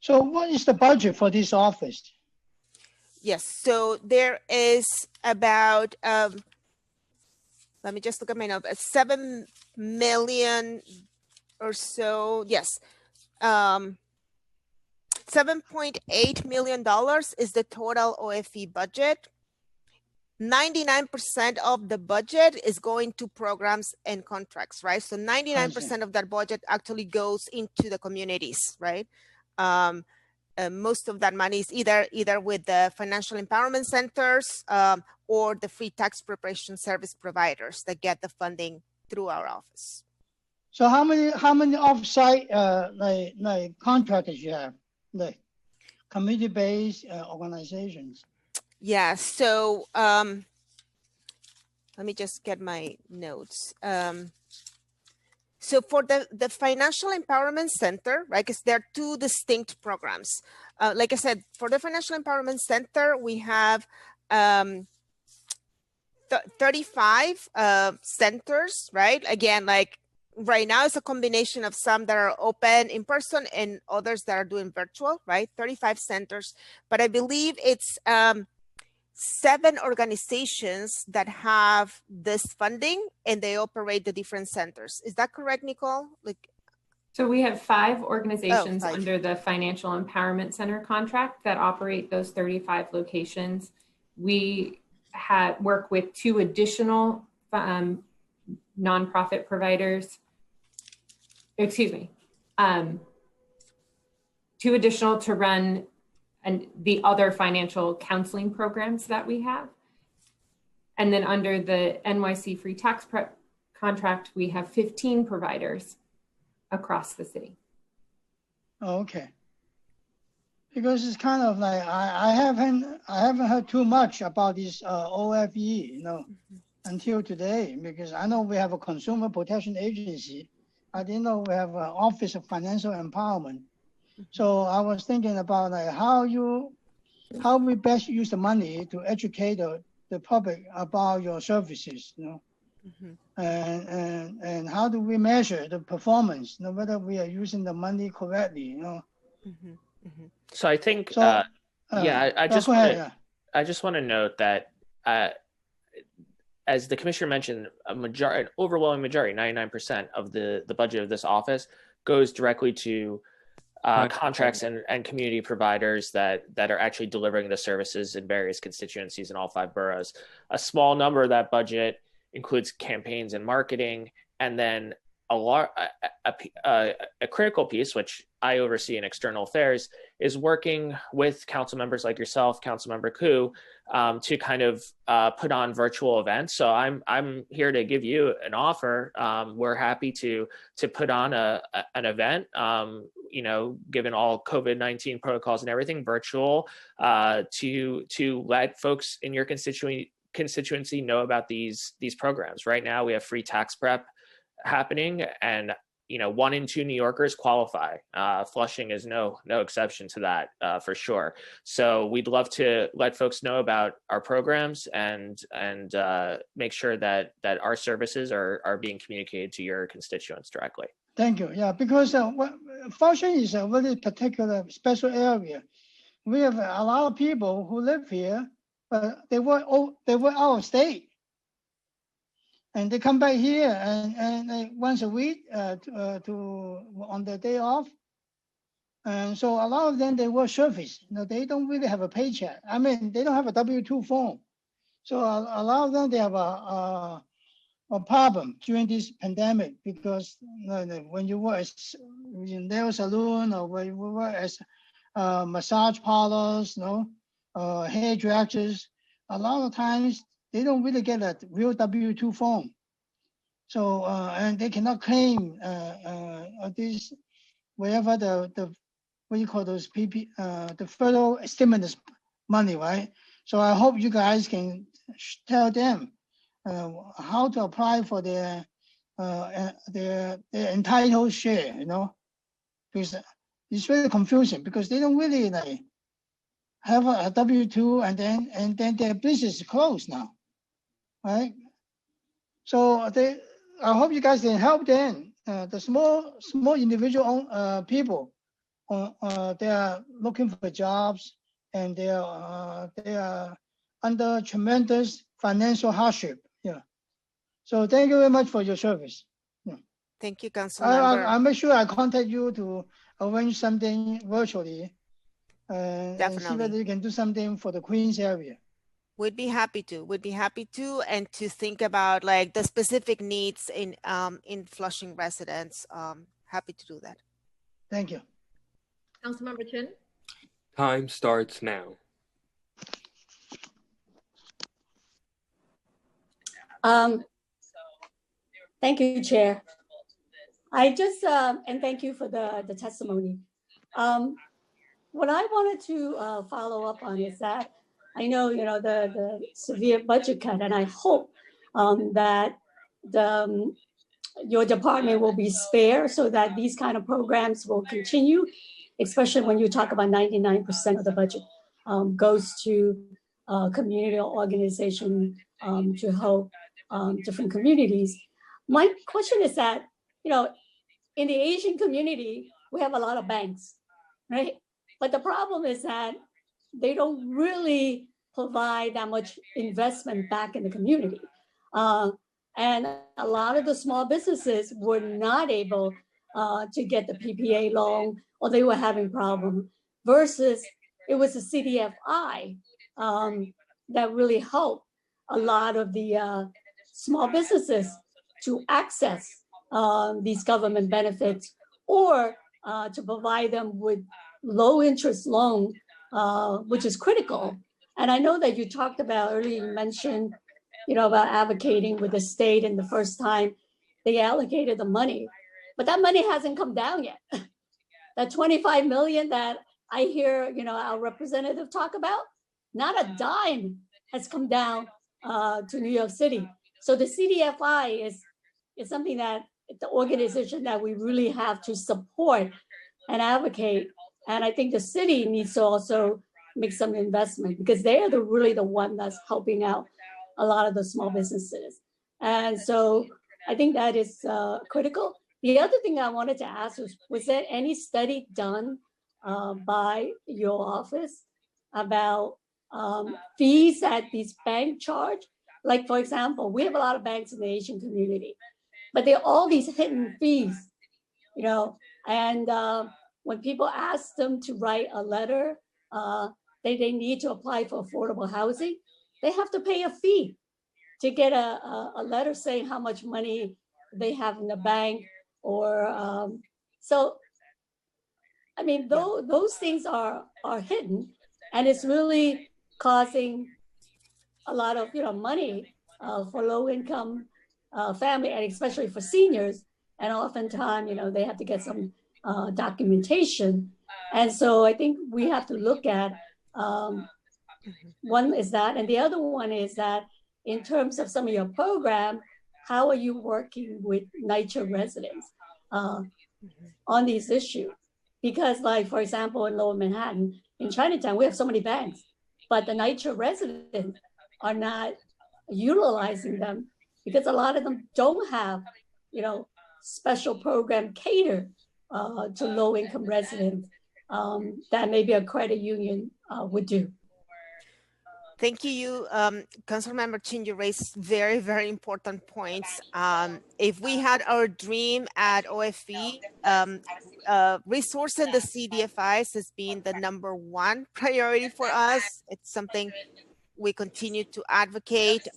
So what is the budget for this office? Yes, so there is about, let me just look at my note, 7 million or so, yes. $7.8 million is the total OFE budget. 99% of the budget is going to programs and contracts, right? So 99% of that budget actually goes into the communities, right? Most of that money is either with the financial empowerment centers or the free tax preparation service providers that get the funding through our office. So how many offsite like contractors you have, like community-based organizations? Yeah. So let me just get my notes. So for the Financial Empowerment Center, right, because there are 2 distinct programs. Like I said, for the Financial Empowerment Center, we have 35 centers, right? Again, like right now it's a combination of some that are open in person and others that are doing virtual, right? 35 centers, but I believe it's 7 organizations that have this funding and they operate the different centers. Is that correct, Nicole? So we have 5 organizations under the Financial Empowerment Center contract that operate those 35 locations. We work with 2 additional nonprofit providers. 2 additional to run and the other financial counseling programs that we have. And then under the NYC free tax prep contract, we have 15 providers across the city. Oh, okay. Because it's kind of like, I haven't heard too much about this OFE, until today, because I know we have a Consumer Protection Agency. I didn't know we have an Office of Financial Empowerment. So I was thinking about like how we best use the money to educate the public about your services, you know, and how do we measure the performance, you know, whether we are using the money correctly, you know. So I think, So, yeah, I just go want ahead, to, I just want to note that, as the commissioner mentioned, an overwhelming majority, 99% of the budget of this office goes directly to contracts and community providers that are actually delivering the services in various constituencies in all 5 boroughs. A small number of that budget includes campaigns and marketing, and then a critical piece, which I oversee in external affairs, is working with council members like yourself, Councilmember Koo, to kind of put on virtual events. So I'm here to give you an offer. We're happy to put on an event, you know, given all COVID-19 protocols and everything, virtual, to let folks in your constituency know about these programs. Right now, we have free tax prep happening, and you know, 1 in 2 New Yorkers qualify. Flushing is no exception to that, for sure. So we'd love to let folks know about our programs and make sure that our services are being communicated to your constituents directly. Thank you. Yeah, because Flushing is a very particular special area. We have a lot of people who live here, but they were out of state. And they come back here and once a week on their day off. And so a lot of them, they work service. You know, they don't really have a paycheck. I mean, they don't have a W-2 form. So a lot of them, they have a problem during this pandemic because when you work in nail salon or when you work as massage parlors, you know, hairdressers, a lot of times they don't really get a real W-2 form. So, and they cannot claim this, wherever the what you call those the federal stimulus money, right? So I hope you guys can tell them how to apply for their entitled share, you know, because it's very confusing because they don't really like have a W-2 and then their business is closed now. Right, so I hope you guys can help them. The small individual people, they are looking for jobs and they are under tremendous financial hardship. Yeah. So thank you very much for your service. Yeah. Thank you, Councilmember. I'll make sure I contact you to arrange something virtually and see whether you can do something for the Queens area. We'd be happy to. We'd be happy to, and to think about like the specific needs in Flushing residents. Happy to do that. Thank you. Councilmember Chin. Time starts now. Thank you, Chair. I just and thank you for the testimony. What I wanted to follow up on is that I know, you know, the severe budget cut, and I hope that your department will be spared so that these kind of programs will continue, especially when you talk about 99% of the budget goes to community organization to help different communities. My question is that, you know, in the Asian community, we have a lot of banks, right? But the problem is that they don't really provide that much investment back in the community. And a lot of the small businesses were not able to get the PPA loan, or they were having problems, versus it was the CDFI that really helped a lot of the small businesses to access these government benefits, or to provide them with low interest loan, which is critical. And I know that you talked about earlier, you mentioned, you know, about advocating with the state, and the first time they allocated the money, but that money hasn't come down yet. That 25 million that I hear, you know, our representative talk about, not a dime has come down to New York City. So the CDFI is something that the organization that we really have to support and advocate And I think the city needs to also make some investment because they are really the one that's helping out a lot of the small businesses. And so I think that is critical. The other thing I wanted to ask was there any study done by your office about fees that these banks charge? Like, for example, we have a lot of banks in the Asian community, but there are all these hidden fees, and when people ask them to write a letter, they need to apply for affordable housing, they have to pay a fee to get a letter saying how much money they have in the bank, or so. I mean, those things are hidden, and it's really causing a lot of money for low income family, and especially for seniors. And oftentimes, they have to get some documentation. And so I think we have to look at one is that, and the other one is that in terms of some of your program, how are you working with NYCHA residents on these issues? Because, like, for example, in Lower Manhattan, in Chinatown, we have so many banks, but the NYCHA residents are not utilizing them because a lot of them don't have, special program catered to low-income residents that maybe a credit union would do. Thank you, Councilmember Chin. You raised very, very important points. If we had our dream at OFE, resourcing the CDFIs has been the #1 priority for us. It's something we continue to advocate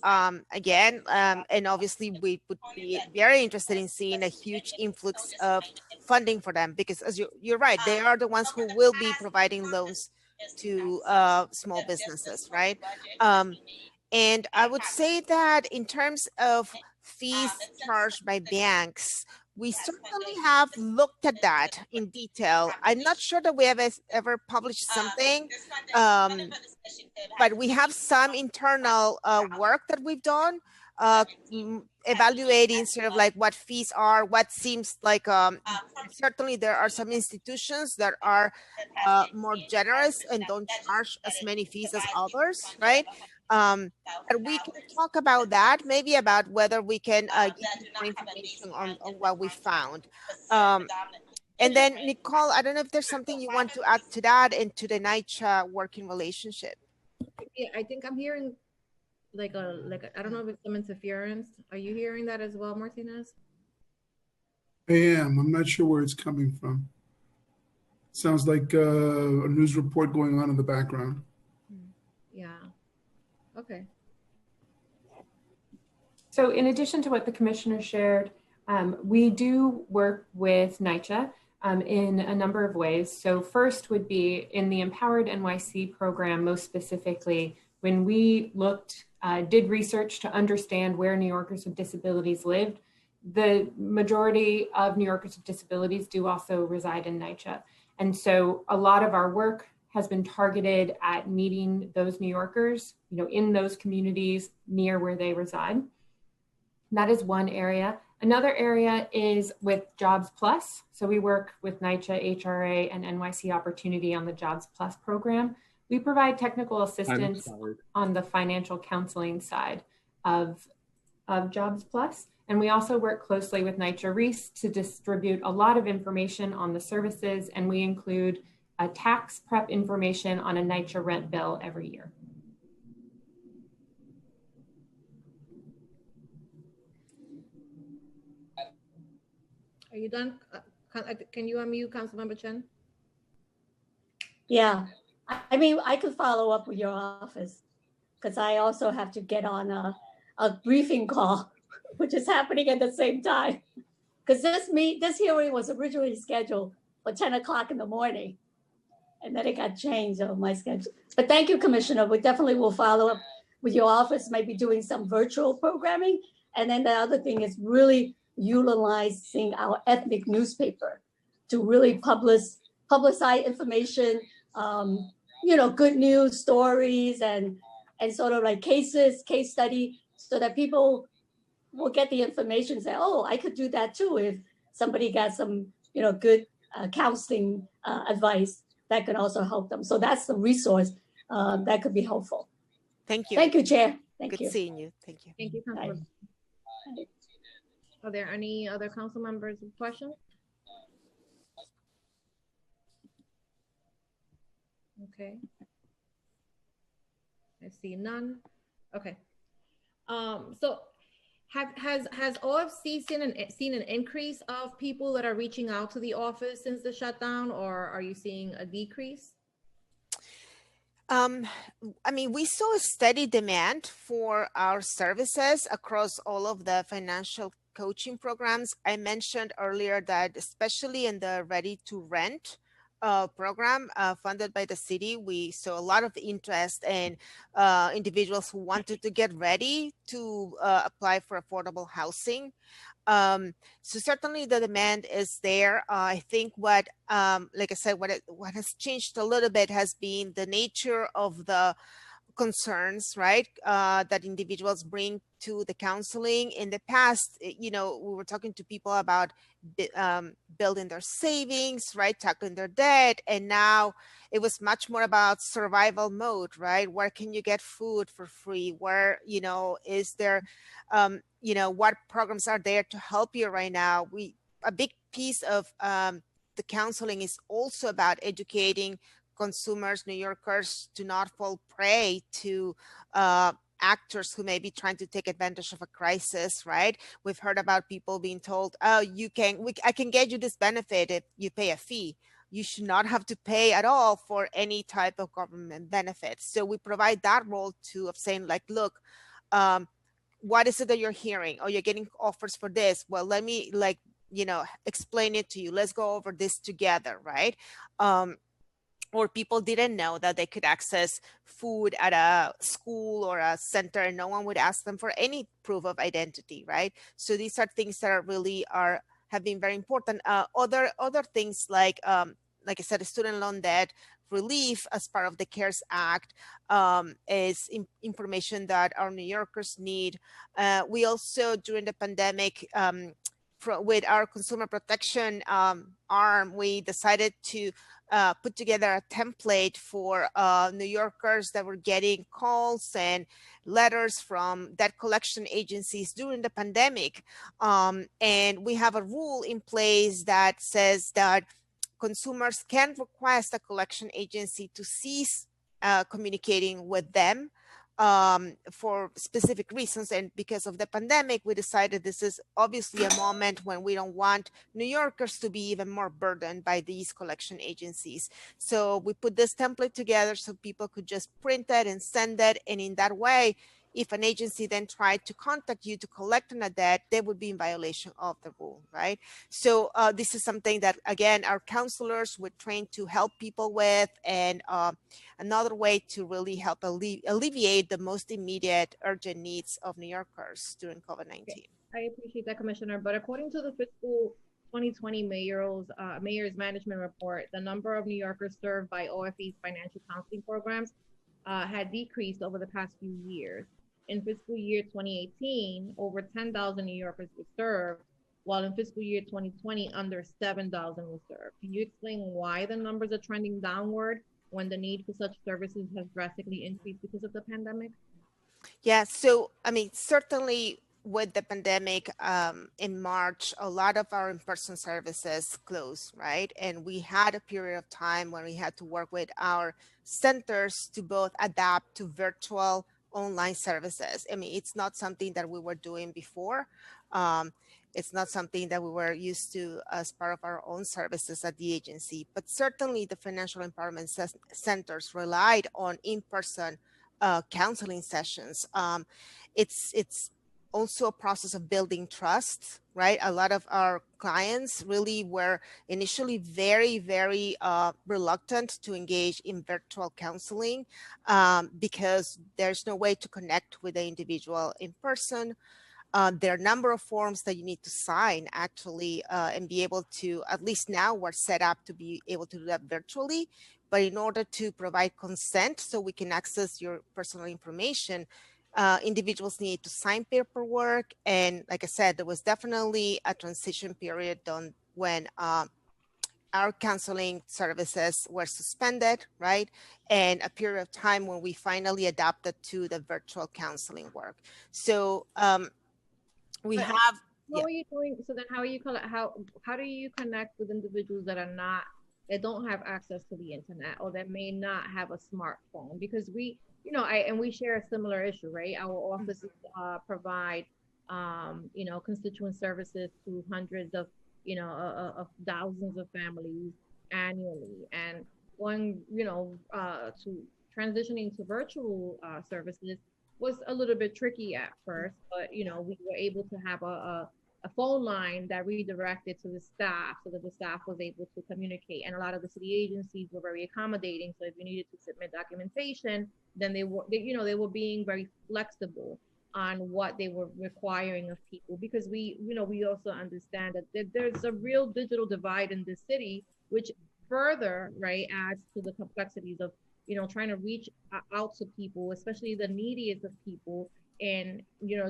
again, and obviously we would be very interested in seeing a huge influx of funding for them, because as you're right, they are the ones who will be providing loans to small businesses, right? And I would say that in terms of fees charged by banks, we certainly have looked at that in detail. I'm not sure that we have ever published something, but we have some internal work that we've done, evaluating sort of like what fees are, what seems like, certainly there are some institutions that are more generous and don't charge as many fees as others, right? And we can talk about that, maybe about whether we can give you more information on what we found. And then Nicole, I don't know if there's something you want to add to that and to the NYCHA working relationship. Yeah, I think I'm hearing like I don't know if it's some interference. Are you hearing that as well, Martinez? I am. I'm not sure where it's coming from. Sounds like a news report going on in the background. Yeah. Okay. So in addition to what the commissioner shared, we do work with NYCHA in a number of ways. So first would be in the Empowered NYC program, most specifically, when we did research to understand where New Yorkers with disabilities lived, the majority of New Yorkers with disabilities do also reside in NYCHA. And so a lot of our work has been targeted at meeting those New Yorkers, in those communities near where they reside. That is one area. Another area is with Jobs Plus. So we work with NYCHA, HRA, and NYC Opportunity on the Jobs Plus program. We provide technical assistance on the financial counseling side of Jobs Plus. And we also work closely with NYCHA Reese to distribute a lot of information on the services, and we include a tax prep information on a NYCHA rent bill every year. Are you done? Can you unmute Councilmember Chen? Yeah, I mean, I could follow up with your office because I also have to get on a briefing call, which is happening at the same time. Because this hearing was originally scheduled for 10 o'clock in the morning, and then it got changed on my schedule. But thank you, Commissioner. We definitely will follow up with your office, maybe doing some virtual programming. And then the other thing is really utilizing our ethnic newspaper to really publicize information, good news stories and sort of like case study, so that people will get the information and say, oh, I could do that too if somebody got some, good counseling advice. that could also help them. So that's the resource that could be helpful. Thank you. Thank you, Chair. Thank Good you. seeing you. Thank you. Thank you, Councilor. Are there any other council members with questions? Okay. I see none. Okay. So has OFC seen an increase of people that are reaching out to the office since the shutdown, or are you seeing a decrease? I mean, we saw a steady demand for our services across all of the financial coaching programs. I mentioned earlier that especially in the Ready to Rent program funded by the city, we saw a lot of interest in individuals who wanted to get ready to apply for affordable housing. So certainly the demand is there. I think what, like I said, what has changed a little bit has been the nature of the concerns, right, that individuals bring to the counseling. In the past, we were talking to people about building their savings, right, tackling their debt, and now it was much more about survival mode, right? Where can you get food for free? Where, is there, what programs are there to help you right now? A big piece of the counseling is also about educating consumers, New Yorkers, to not fall prey to actors who may be trying to take advantage of a crisis, right? We've heard about people being told, oh, I can get you this benefit if you pay a fee. You should not have to pay at all for any type of government benefits. So we provide that role of saying, like, look, what is it that you're hearing? Oh, you're getting offers for this. Well, let me explain it to you. Let's go over this together, right? Or people didn't know that they could access food at a school or a center and no one would ask them for any proof of identity, right? So these are things that have been very important. Other things like I said, student loan debt relief as part of the CARES Act is information that our New Yorkers need. We also, during the pandemic, with our consumer protection arm, we decided to put together a template for New Yorkers that were getting calls and letters from debt collection agencies during the pandemic. And we have a rule in place that says that consumers can request a collection agency to cease communicating with them for specific reasons. And because of the pandemic, we decided this is obviously a moment when we don't want New Yorkers to be even more burdened by these collection agencies. So we put this template together so people could just print it and send it. And in that way, if an agency then tried to contact you to collect on a debt, they would be in violation of the rule, right? So this is something that, again, our counselors were trained to help people with, and another way to really help alleviate the most immediate urgent needs of New Yorkers during COVID-19. Okay. I appreciate that, Commissioner, but according to the fiscal 2020 Mayor's Management Report, the number of New Yorkers served by OFE's financial counseling programs had decreased over the past few years. In fiscal year 2018, over 10,000 New Yorkers were served, while in fiscal year 2020, under 7,000 were served. Can you explain why the numbers are trending downward when the need for such services has drastically increased because of the pandemic? Yeah, so, I mean, certainly with the pandemic in March, a lot of our in-person services closed, right? And we had a period of time when we had to work with our centers to both adapt to virtual online services. I mean, it's not something that we were doing before. It's not something that we were used to as part of our own services at the agency, but certainly the financial empowerment centers relied on in-person counseling sessions. It's also a process of building trust, right? A lot of our clients really were initially very, very reluctant to engage in virtual counseling because there's no way to connect with the individual in person. There are a number of forms that you need to sign actually and be able to, at least now we're set up to be able to do that virtually. But in order to provide consent so we can access your personal information, individuals need to sign paperwork. And like I said, there was definitely a transition period done when our counseling services were suspended, right? And a period of time when we finally adapted to the virtual counseling work. So we But have. how are you doing? So then how are you how do you connect with individuals that don't have access to the internet or that may not have a smartphone? Because we, we share a similar issue, right? Our offices provide constituent services to hundreds of, of thousands of families annually. And going, to transitioning to virtual services was a little bit tricky at first, but we were able to have a phone line that redirected to the staff so that the staff was able to communicate. And a lot of the city agencies were very accommodating. So if you needed to submit documentation, then they were being very flexible on what they were requiring of people, because we also understand that there's a real digital divide in this city, which further, right, adds to the complexities of trying to reach out to people, especially the neediest of people, in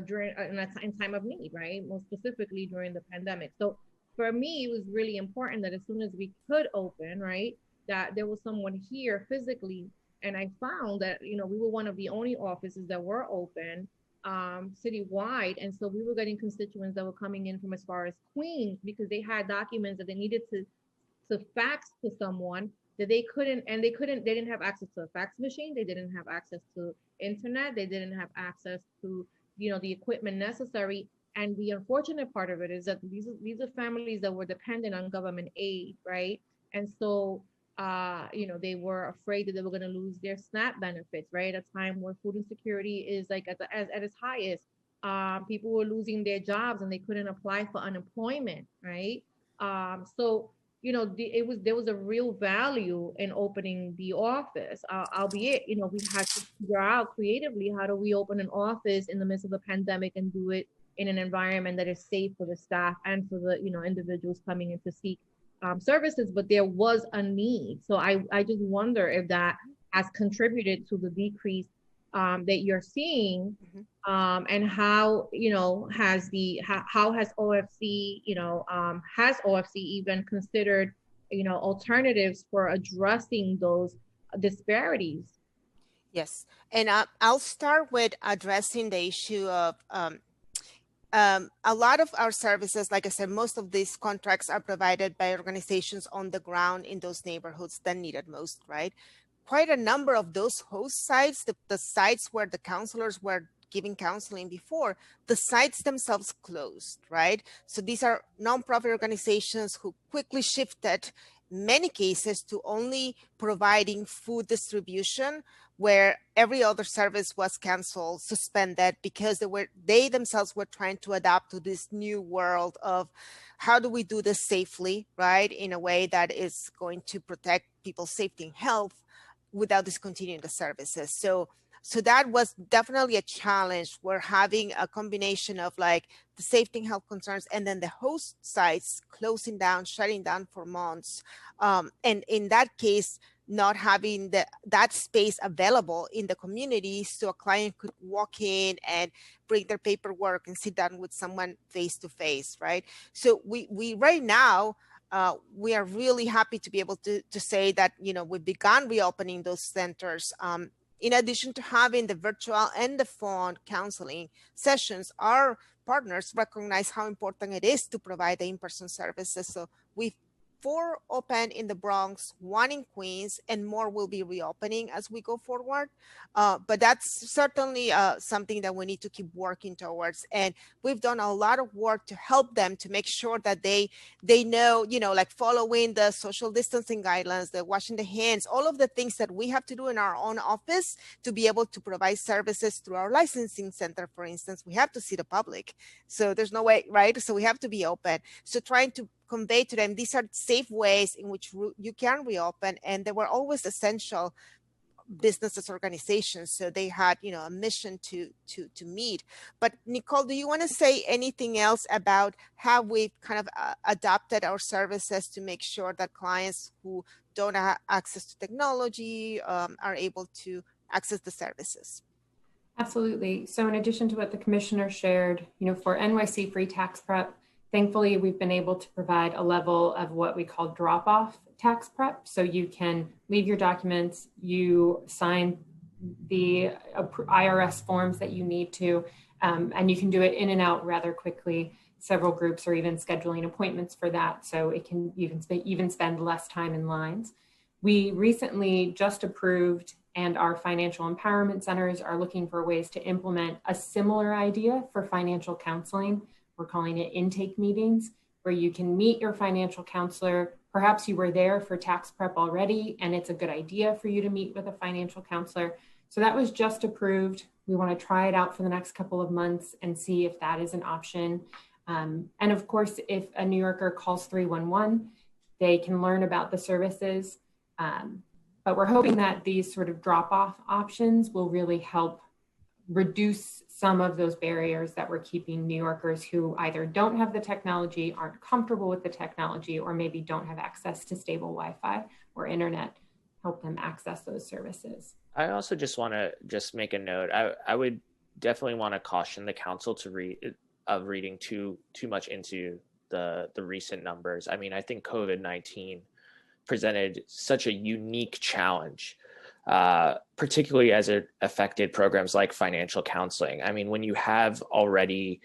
during in time of need, right? Most specifically during the pandemic. So for me, it was really important that as soon as we could open, right, that there was someone here physically. And I found that we were one of the only offices that were open citywide, and so we were getting constituents that were coming in from as far as Queens because they had documents that they needed to fax to someone that they didn't have access to a fax machine, they didn't have access to internet, they didn't have access to the equipment necessary. And the unfortunate part of it is that these are families that were dependent on government aid, right? And so they were afraid that they were going to lose their SNAP benefits, right? At a time where food insecurity is like at its highest. People were losing their jobs and they couldn't apply for unemployment, right? So there was a real value in opening the office, albeit we had to figure out creatively how do we open an office in the midst of the pandemic and do it in an environment that is safe for the staff and for the individuals coming in to seek services. But there was a need, so I just wonder if that has contributed to the decrease that you're seeing. And how has OFC has OFC even considered alternatives for addressing those disparities? Yes, and I'll start with addressing the issue of a lot of our services. Like I said, most of these contracts are provided by organizations on the ground in those neighborhoods that need it most, right? Quite a number of those host sites, the sites where the counselors were giving counseling before, the sites themselves closed, right? So these are nonprofit organizations who quickly shifted many cases to only providing food distribution, where every other service was canceled, suspended, because they themselves were trying to adapt to this new world of how do we do this safely, right? In a way that is going to protect people's safety and health without discontinuing the services. So that was definitely a challenge. We're having a combination of like the safety and health concerns, and then the host sites closing down, shutting down for months. And in that case, not having that space available in the community so a client could walk in and bring their paperwork and sit down with someone face to face, right? So we right now, we are really happy to be able to say that, we've begun reopening those centers. In addition to having the virtual and the phone counseling sessions, our partners recognize how important it is to provide the in-person services. So we've 4 open in the Bronx, 1 in Queens, and more will be reopening as we go forward. But that's certainly something that we need to keep working towards. And we've done a lot of work to help them to make sure that they know, like following the social distancing guidelines, the washing the hands, all of the things that we have to do in our own office to be able to provide services through our licensing center. For instance, we have to see the public. So there's no way, right? So we have to be open. So trying to convey to them, these are safe ways in which you can reopen, and they were always essential businesses, organizations, so they had a mission to meet. But Nicole, do you want to say anything else about how we've kind of adapted our services to make sure that clients who don't have access to technology are able to access the services? Absolutely. So in addition to what the commissioner shared, for NYC free tax prep, Thankfully, we've been able to provide a level of what we call drop-off tax prep. So you can leave your documents, you sign the IRS forms that you need to, and you can do it in and out rather quickly. Several groups are even scheduling appointments for that, so you can even spend less time in lines. We recently just approved, and our financial empowerment centers are looking for ways to implement a similar idea for financial counseling. We're calling it intake meetings, where you can meet your financial counselor. Perhaps you were there for tax prep already, and it's a good idea for you to meet with a financial counselor. So that was just approved. We want to try it out for the next couple of months and see if that is an option. And of course, if a New Yorker calls 311, they can learn about the services. But we're hoping that these sort of drop-off options will really help reduce some of those barriers that were keeping New Yorkers who either don't have the technology, aren't comfortable with the technology, or maybe don't have access to stable Wi-Fi or internet, help them access those services. I also just want to make a note. I would definitely want to caution the council to reading too much into the recent numbers. I mean, I think COVID-19 presented such a unique challenge, particularly as it affected programs like financial counseling. I mean, when you have already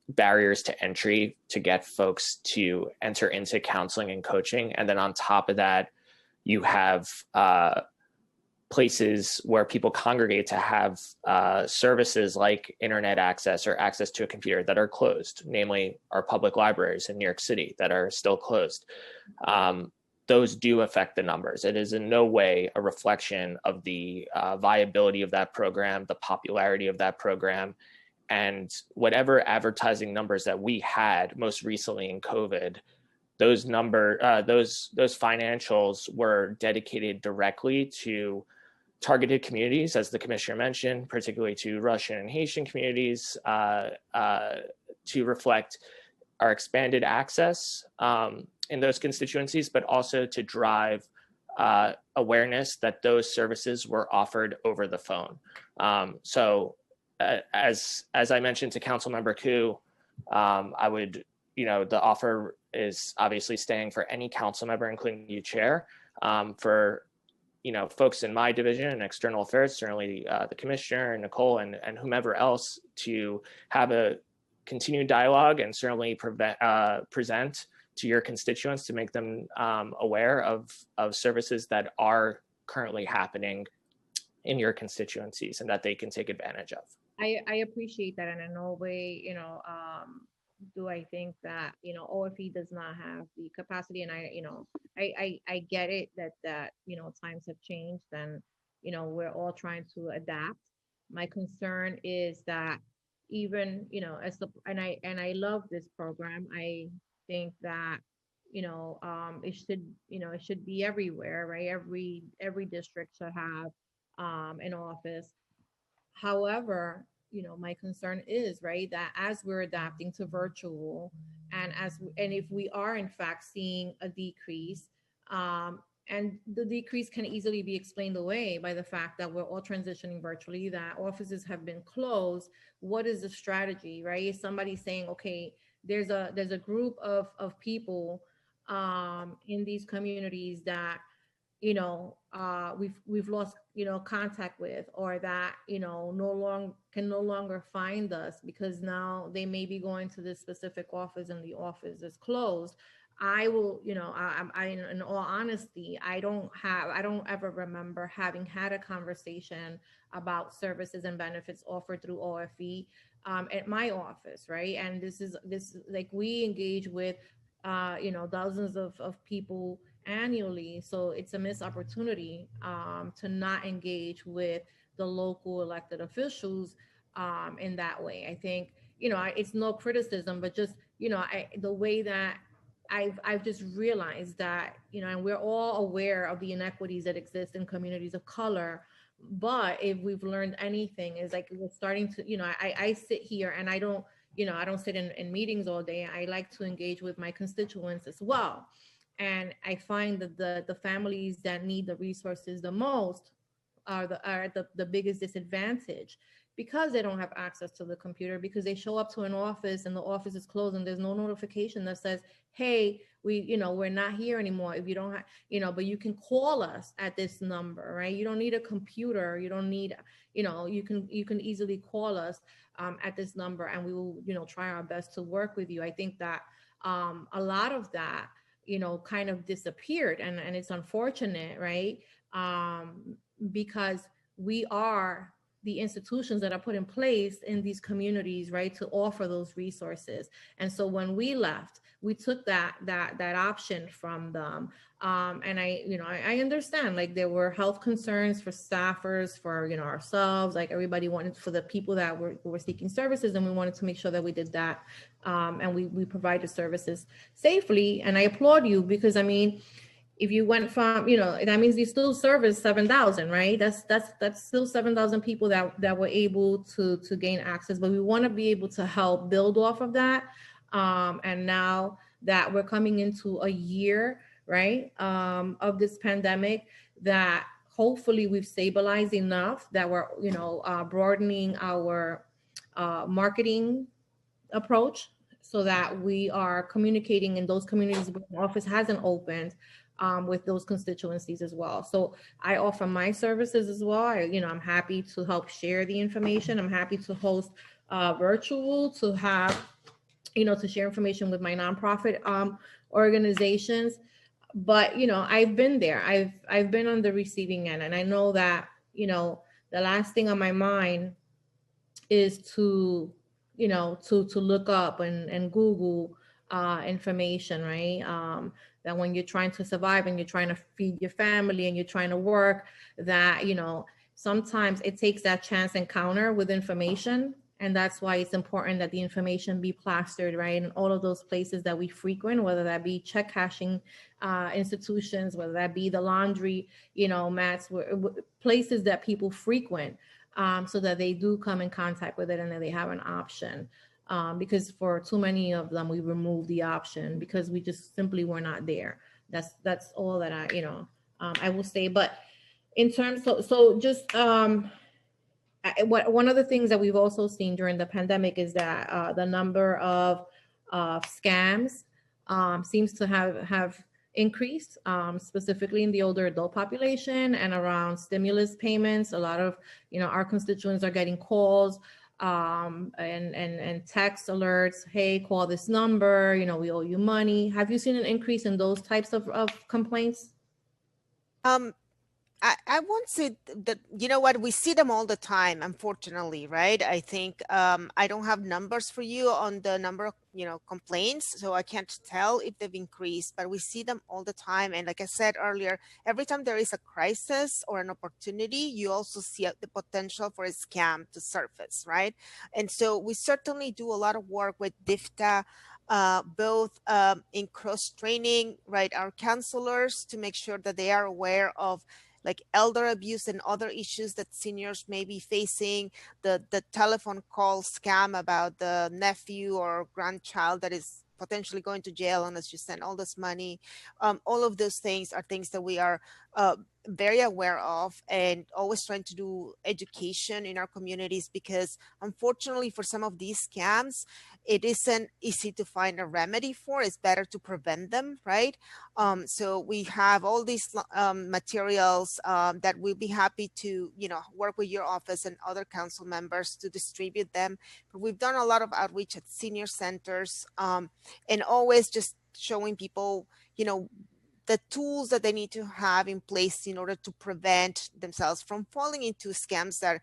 barriers to entry to get folks to enter into counseling and coaching, and then on top of that, you have places where people congregate to have services like internet access or access to a computer that are closed, namely our public libraries in New York City that are still closed. Those do affect the numbers. It is in no way a reflection of the viability of that program, the popularity of that program, and whatever advertising numbers that we had most recently in COVID. Those financials were dedicated directly to targeted communities, as the commissioner mentioned, particularly to Russian and Haitian communities, to reflect our expanded access in those constituencies, but also to drive awareness that those services were offered over the phone. So as I mentioned to Councilmember Koo, I would, the offer is obviously staying for any council member, including you, Chair, for folks in my division and external affairs, certainly the commissioner and Nicole and whomever else, to have a continued dialogue and certainly present to your constituents to make them aware of services that are currently happening in your constituencies and that they can take advantage of. I appreciate that, and in no way, do I think that OFE does not have the capacity, and I get it that times have changed, and we're all trying to adapt. My concern is that even and I love this program. I think that it should be everywhere, right? Every district should have an office. However, my concern is, right, that as we're adapting to virtual, and if we are in fact seeing a decrease, and the decrease can easily be explained away by the fact that we're all transitioning virtually, that offices have been closed. What is the strategy, right? Is somebody saying, okay, there's a group of people in these communities that we've lost contact with, or that can no longer find us because now they may be going to this specific office and the office is closed. I will, I in all honesty, I don't ever remember having had a conversation about services and benefits offered through OFE at my office, right? And this is like, we engage with dozens of people annually, so it's a missed opportunity to not engage with the local elected officials in that way. I think it's no criticism, but just the way that I've just realized that and we're all aware of the inequities that exist in communities of color. But if we've learned anything, is like we're starting to I sit here and I don't sit in meetings all day. I like to engage with my constituents as well. And I find that the families that need the resources the most are the biggest disadvantage, because they don't have access to the computer, because they show up to an office and the office is closed and there's no notification that says, hey, we're not here anymore. If you don't have, but you can call us at this number, right? You don't need a computer. You don't need, you can easily call us at this number, and we will, try our best to work with you. I think that a lot of that, kind of disappeared, and it's unfortunate, right? Because we are the institutions that are put in place in these communities, right, to offer those resources. And so when we left, we took that option from them. And I understand, like, there were health concerns for staffers, for, ourselves, like everybody wanted, for the people that were seeking services, and we wanted to make sure that we did that. And we provided services safely. And I applaud you, because if you went from, that means you still service 7,000, right? That's still 7,000 people that were able to gain access. But we want to be able to help build off of that. And now that we're coming into a year, right, of this pandemic, that hopefully we've stabilized enough that we're, broadening our marketing approach, so that we are communicating in those communities where the office hasn't opened, with those constituencies as well. So I offer my services as well. I'm happy to help share the information. I'm happy to host virtual, to have, to share information with my nonprofit organizations. But, I've been there. I've been on the receiving end, and I know that, the last thing on my mind is to look up and Google information, right? That when you're trying to survive and you're trying to feed your family and you're trying to work, that, sometimes it takes that chance encounter with information. And that's why it's important that the information be plastered, right, in all of those places that we frequent, whether that be check cashing institutions, whether that be the laundry, mats, places that people frequent, so that they do come in contact with it and that they have an option. Because for too many of them, we removed the option because we just simply were not there. That's all that I will say. But in terms, so just one of the things that we've also seen during the pandemic is that the number of scams seems to have increased, specifically in the older adult population and around stimulus payments. A lot of our constituents are getting calls and text alerts. Hey, call this number. We owe you money. Have you seen an increase in those types of complaints? I won't say that, we see them all the time, unfortunately, right? I think I don't have numbers for you on the number of, complaints, so I can't tell if they've increased, but we see them all the time. And like I said earlier, every time there is a crisis or an opportunity, you also see the potential for a scam to surface, right? And so we certainly do a lot of work with DIFTA, both in cross-training, right, our counselors, to make sure that they are aware of like elder abuse and other issues that seniors may be facing, the telephone call scam about the nephew or grandchild that is potentially going to jail unless you send all this money. All of those things are things that we are very aware of, and always trying to do education in our communities, because unfortunately for some of these scams, it isn't easy to find a remedy for. It's better to prevent them, right? So we have all these materials that we'll be happy to, work with your office and other council members to distribute them. But we've done a lot of outreach at senior centers, and always just showing people, the tools that they need to have in place in order to prevent themselves from falling into scams that,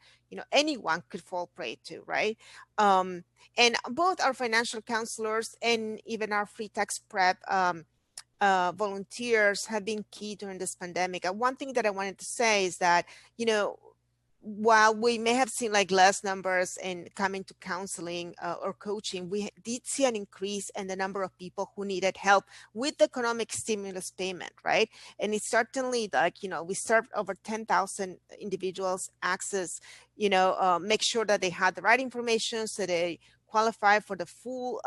anyone could fall prey to, right? And both our financial counselors and even our free tax prep volunteers have been key during this pandemic. And one thing that I wanted to say is that, while we may have seen like less numbers in coming to counseling or coaching, we did see an increase in the number of people who needed help with the economic stimulus payment, right? And it's certainly like, we served over 10,000 individuals access, make sure that they had the right information so they qualify for the full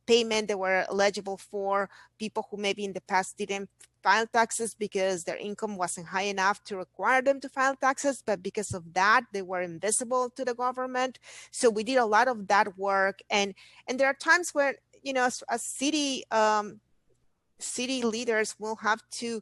payment they were eligible for. People who maybe in the past didn't file taxes because their income wasn't high enough to require them to file taxes, but because of that, they were invisible to the government. So we did a lot of that work. And there are times where, you know, as city leaders will have to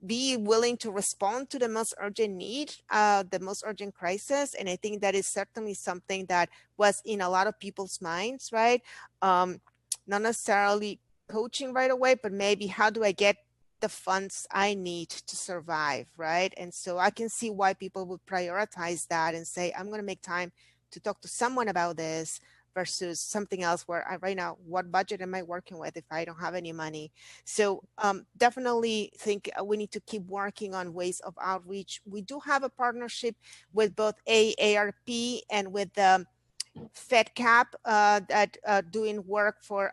be willing to respond to the most urgent need, the most urgent crisis. And I think that is certainly something that was in a lot of people's minds, right? Not necessarily coaching right away, but maybe how do I get the funds I need to survive, right? And so I can see why people would prioritize that and say, I'm going to make time to talk to someone about this versus something else where right now, what budget am I working with if I don't have any money? So definitely think we need to keep working on ways of outreach. We do have a partnership with both AARP and with the FedCap that doing work for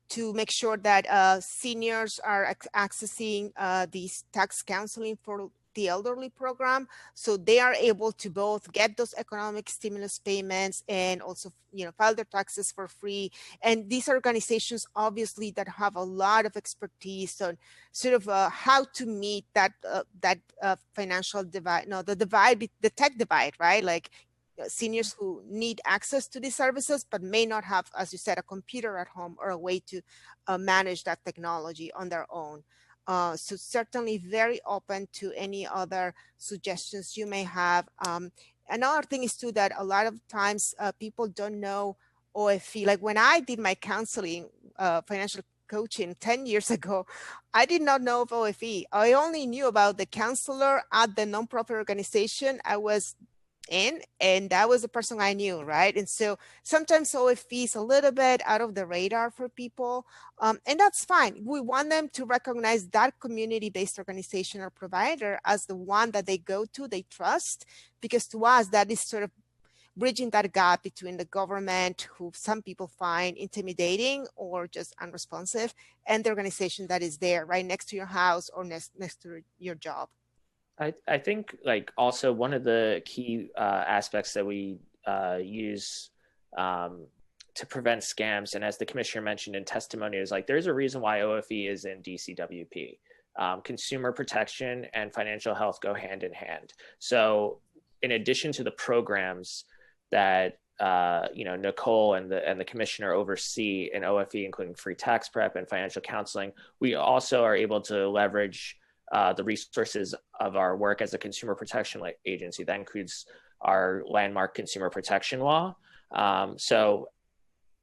to make sure that seniors are accessing these tax counseling for the elderly program, so they are able to both get those economic stimulus payments and also, you know, file their taxes for free. And these organizations obviously that have a lot of expertise on sort of how to meet that financial divide, the tech divide, right? Like seniors who need access to these services but may not have, as you said, a computer at home or a way to manage that technology on their own. So certainly very open to any other suggestions you may have. Another thing is too that a lot of times people don't know OFE. Like when I did my counseling, financial coaching 10 years ago, I did not know of OFE. I only knew about the counselor at the nonprofit organization I was in, and that was the person I knew, right? And so sometimes OFE is a little bit out of the radar for people, and that's fine. We want them to recognize that community-based organization or provider as the one that they go to, they trust, because to us, that is sort of bridging that gap between the government, who some people find intimidating or just unresponsive, and the organization that is there right next to your house or next to your job. I think like also one of the key aspects that we use to prevent scams, and as the commissioner mentioned in testimony, is like there's a reason why OFE is in DCWP. Consumer protection and financial health go hand in hand. So in addition to the programs that you know, Nicole and the commissioner oversee in OFE, including free tax prep and financial counseling, we also are able to leverage the resources of our work as a consumer protection agency. That includes our landmark consumer protection law. So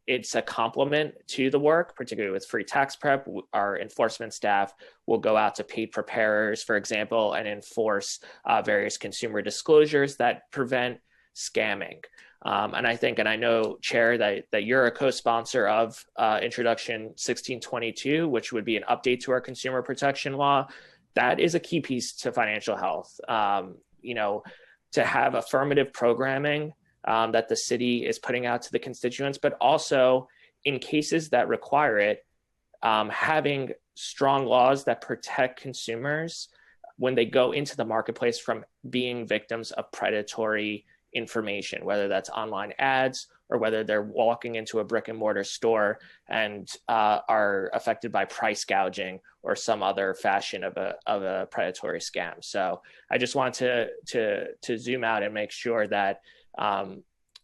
it's a complement to the work, particularly with free tax prep. Our enforcement staff will go out to paid preparers, for example, and enforce various consumer disclosures that prevent scamming. And I think, and I know, Chair, that you're a co-sponsor of Introduction 1622, which would be an update to our consumer protection law. That is a key piece to financial health. You know, to have affirmative programming that the city is putting out to the constituents, but also in cases that require it, having strong laws that protect consumers when they go into the marketplace from being victims of predatory information, whether that's online ads or whether they're walking into a brick and mortar store and are affected by price gouging or some other fashion of a predatory scam. So I just want to zoom out and make sure that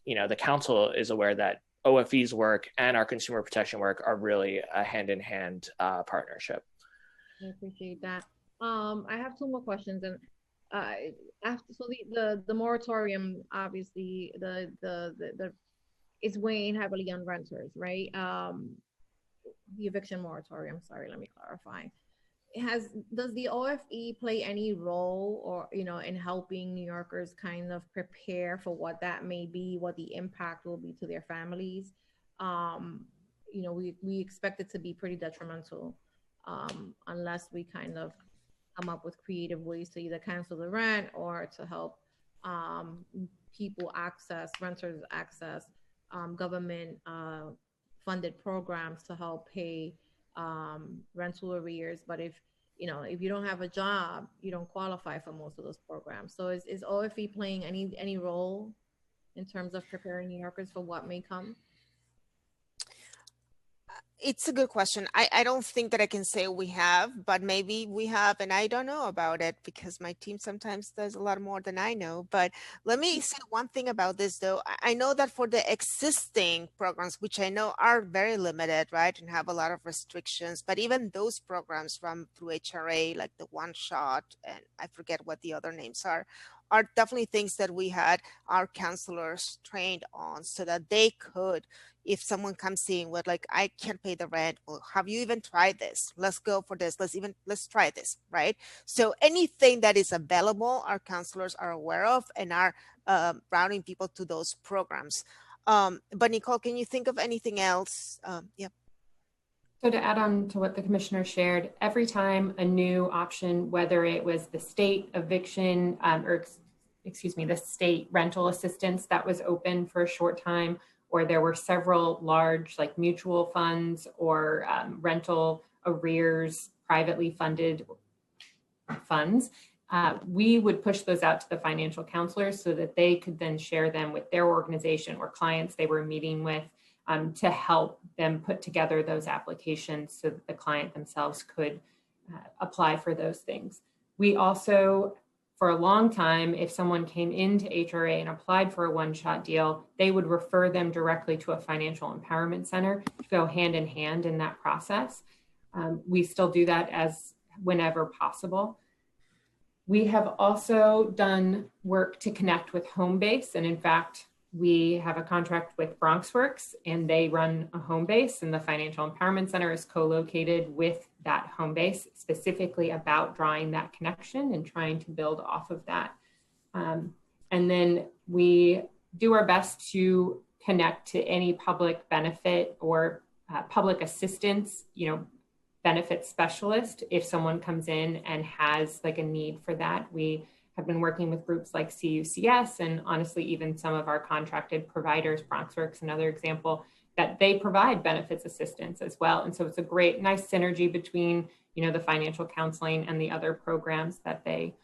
you know, the council is aware that OFE's work and our consumer protection work are really a hand-in-hand partnership. I appreciate that. I have two more questions, and so the moratorium, obviously the is weighing heavily on renters, right? The eviction moratorium, sorry, let me clarify. Does the OFE play any role, or, you know, in helping New Yorkers kind of prepare for what that may be, what the impact will be to their families? You know, we expect it to be pretty detrimental unless we kind of come up with creative ways to either cancel the rent or to help renters access government funded programs to help pay rental arrears. But if you don't have a job, you don't qualify for most of those programs. So is OFE playing any role in terms of preparing New Yorkers for what may come? it's a good question. I don't think that I can say we have, but maybe we have, and I don't know about it because my team sometimes does a lot more than I know. But let me say one thing about this, though. I know that for the existing programs, which I know are very limited, right, and have a lot of restrictions, but even those programs run through HRA, like the One Shot, and I forget what the other names are definitely things that we had our counselors trained on so that they could, if someone comes in with like, I can't pay the rent, well, have you even tried this? Let's go for this. Let's try this, right? So anything that is available, our counselors are aware of and are routing people to those programs. But Nicole, can you think of anything else? Yeah. So to add on to what the commissioner shared, every time a new option, whether it was the state eviction the state rental assistance that was open for a short time, or there were several large like mutual funds or rental arrears, privately funded funds, we would push those out to the financial counselors so that they could then share them with their organization or clients they were meeting with to help them put together those applications so that the client themselves could apply for those things. We also, for a long time, if someone came into HRA and applied for a one-shot deal, they would refer them directly to a financial empowerment center to go hand in hand in that process. We still do that as whenever possible. We have also done work to connect with Homebase, and in fact, we have a contract with BronxWorks and they run a home base, and the Financial Empowerment Center is co-located with that home base, specifically about drawing that connection and trying to build off of that. And then we do our best to connect to any public benefit or public assistance, benefit specialist if someone comes in and has like a need for that. We have been working with groups like CUCS and honestly, even some of our contracted providers, BronxWorks, another example, that they provide benefits assistance as well. And so it's a great, nice synergy between, the financial counseling and the other programs that they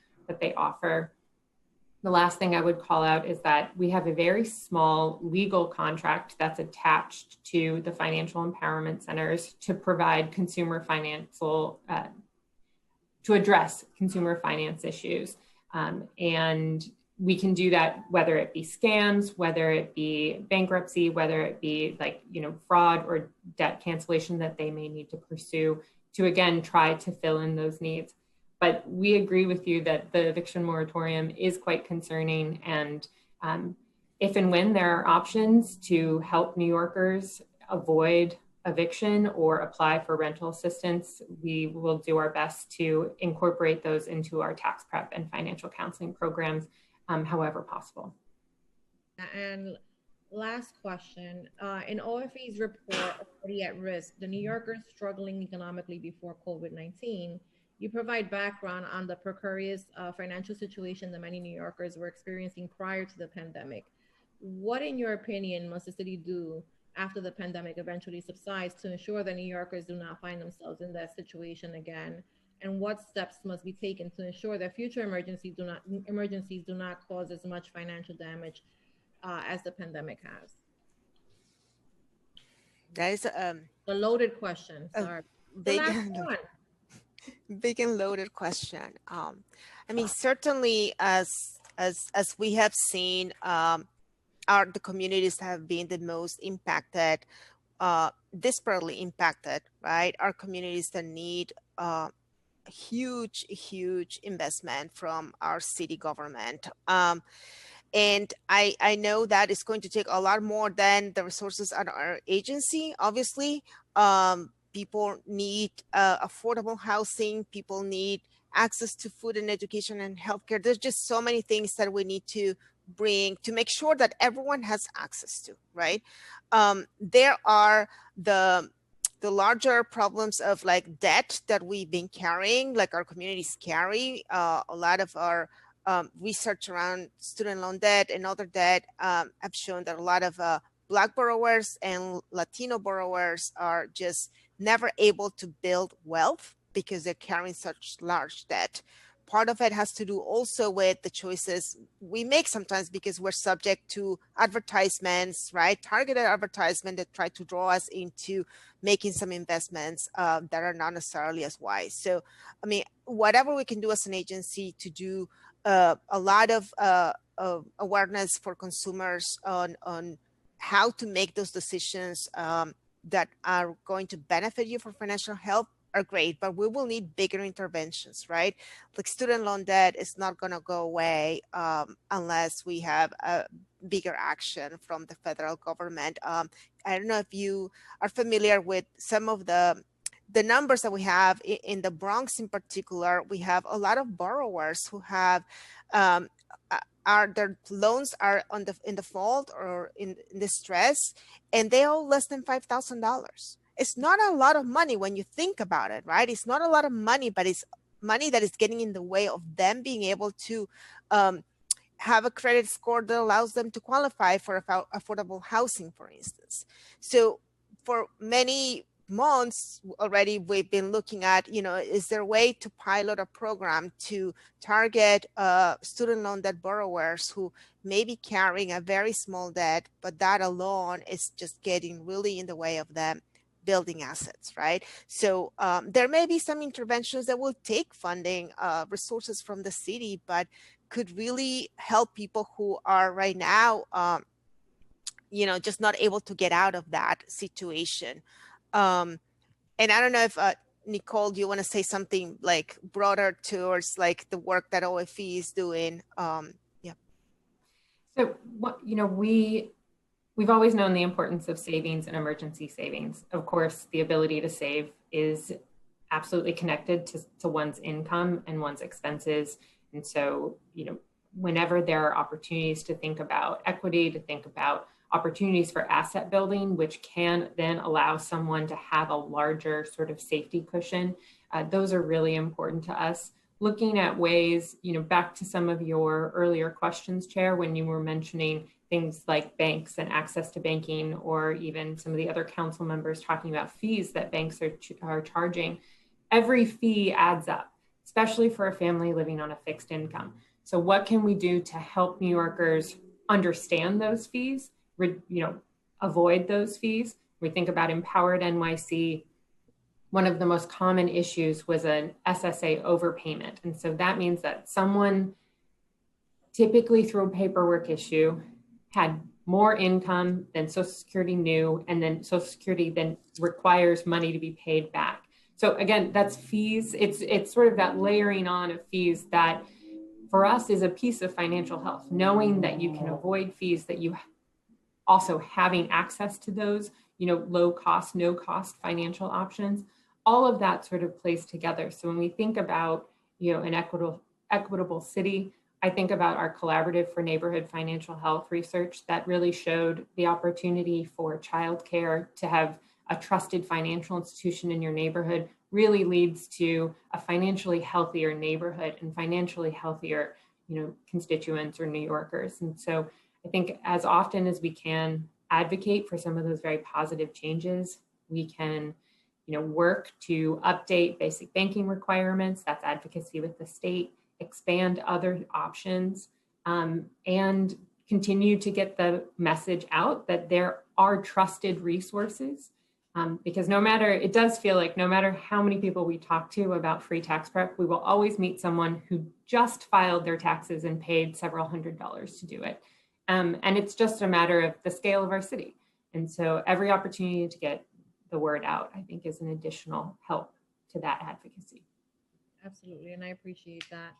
offer. The last thing I would call out is that we have a very small legal contract that's attached to the financial empowerment centers to provide consumer financial, to address consumer finance issues. And we can do that whether it be scams, whether it be bankruptcy, whether it be fraud or debt cancellation that they may need to pursue to, again, try to fill in those needs. But we agree with you that the eviction moratorium is quite concerning. And if and when there are options to help New Yorkers avoid eviction or apply for rental assistance, we will do our best to incorporate those into our tax prep and financial counseling programs, however possible. And last question, in OFE's report, Already at Risk, the New Yorkers struggling economically before COVID-19, you provide background on the precarious financial situation that many New Yorkers were experiencing prior to the pandemic. What, in your opinion, must the city do after the pandemic eventually subsides to ensure that New Yorkers do not find themselves in that situation again? And what steps must be taken to ensure that future emergencies do not cause as much financial damage as the pandemic has? That is a loaded question. Sorry. Big and loaded question. I mean, certainly as we have seen, the communities have been the most impacted, disparately impacted, right? Our communities that need huge investment from our city government. And I know that it's going to take a lot more than the resources at our agency, obviously. People need affordable housing. People need access to food and education and healthcare. There's just so many things that we need to bring to make sure that everyone has access to, right? There are the larger problems of like debt that we've been carrying, like our communities carry. A lot of our research around student loan debt and other debt have shown that a lot of Black borrowers and Latino borrowers are just never able to build wealth because they're carrying such large debt. part of it has to do also with the choices we make sometimes because we're subject to advertisements, right? Targeted advertisement that try to draw us into making some investments that are not necessarily as wise. So, I mean, whatever we can do as an agency to do a lot of awareness for consumers on how to make those decisions that are going to benefit you for financial health are great, but we will need bigger interventions, right? Like student loan debt is not going to go away unless we have a bigger action from the federal government. I don't know if you are familiar with some of the numbers that we have in the Bronx in particular. We have a lot of borrowers who have their loans are in default or in distress, and they owe less than $5,000. It's not a lot of money when you think about it, right? It's not a lot of money, but it's money that is getting in the way of them being able to have a credit score that allows them to qualify for affordable housing, for instance. So for many months already, we've been looking at, is there a way to pilot a program to target student loan debt borrowers who may be carrying a very small debt, but that alone is just getting really in the way of them building assets, right? So there may be some interventions that will take funding resources from the city, but could really help people who are right now, just not able to get out of that situation. And I don't know if Nicole, do you want to say something like broader towards like the work that OFE is doing? Yeah. So we've always known the importance of savings and emergency savings. Of course, the ability to save is absolutely connected to one's income and one's expenses. And so, whenever there are opportunities to think about equity, to think about opportunities for asset building, which can then allow someone to have a larger sort of safety cushion, those are really important to us. Looking at ways, back to some of your earlier questions, Chair, when you were mentioning things like banks and access to banking, or even some of the other council members talking about fees that banks are charging. Every fee adds up, especially for a family living on a fixed income. So what can we do to help New Yorkers understand those fees, avoid those fees? We think about Empowered NYC. One of the most common issues was an SSA overpayment. And so that means that someone typically through a paperwork issue had more income than Social Security knew, and then Social Security then requires money to be paid back. So again, that's fees. It's sort of that layering on of fees that for us is a piece of financial health, knowing that you can avoid fees, that you also having access to those, low cost, no cost financial options. All of that sort of plays together. So when we think about, an equitable city, I think about our Collaborative for Neighborhood Financial Health research that really showed the opportunity for childcare to have a trusted financial institution in your neighborhood really leads to a financially healthier neighborhood and financially healthier, constituents or New Yorkers. And so I think as often as we can advocate for some of those very positive changes, we can, work to update basic banking requirements. That's advocacy with the state, expand other options, and continue to get the message out that there are trusted resources. Because it does feel like no matter how many people we talk to about free tax prep, we will always meet someone who just filed their taxes and paid several $100s to do it. And it's just a matter of the scale of our city. And so every opportunity to get the word out, I think, is an additional help to that advocacy. Absolutely, and I appreciate that.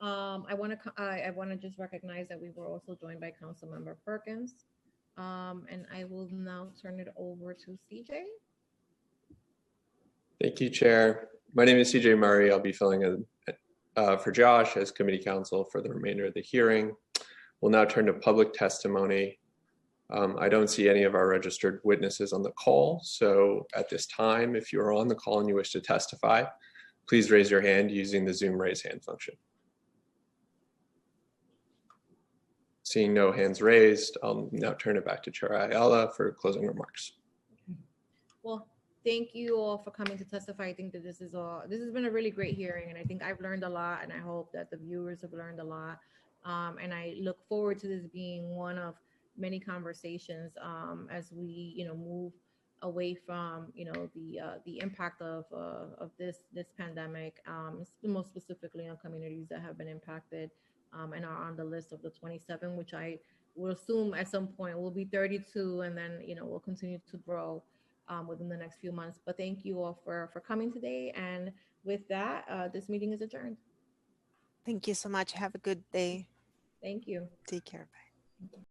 I want to just recognize that we were also joined by Councilmember Perkins. And I will now turn it over to CJ. Thank you, Chair. My name is CJ Murray. I'll be filling in for Josh as committee counsel for the remainder of the hearing. We'll now turn to public testimony. I don't see any of our registered witnesses on the call. So at this time, if you're on the call and you wish to testify, please raise your hand using the Zoom raise hand function. Seeing no hands raised, I'll now turn it back to Chair Ayala for closing remarks. Well, thank you all for coming to testify. I think that this has been a really great hearing, and I think I've learned a lot, and I hope that the viewers have learned a lot. And I look forward to this being one of many conversations as we, move away from, the impact of this pandemic, most specifically on communities that have been impacted and are on the list of the 27, which I will assume at some point will be 32, and then we'll continue to grow within the next few months. But thank you all for coming today, and with that, this meeting is adjourned. Thank you so much. Have a good day. Thank you. Take care. Bye.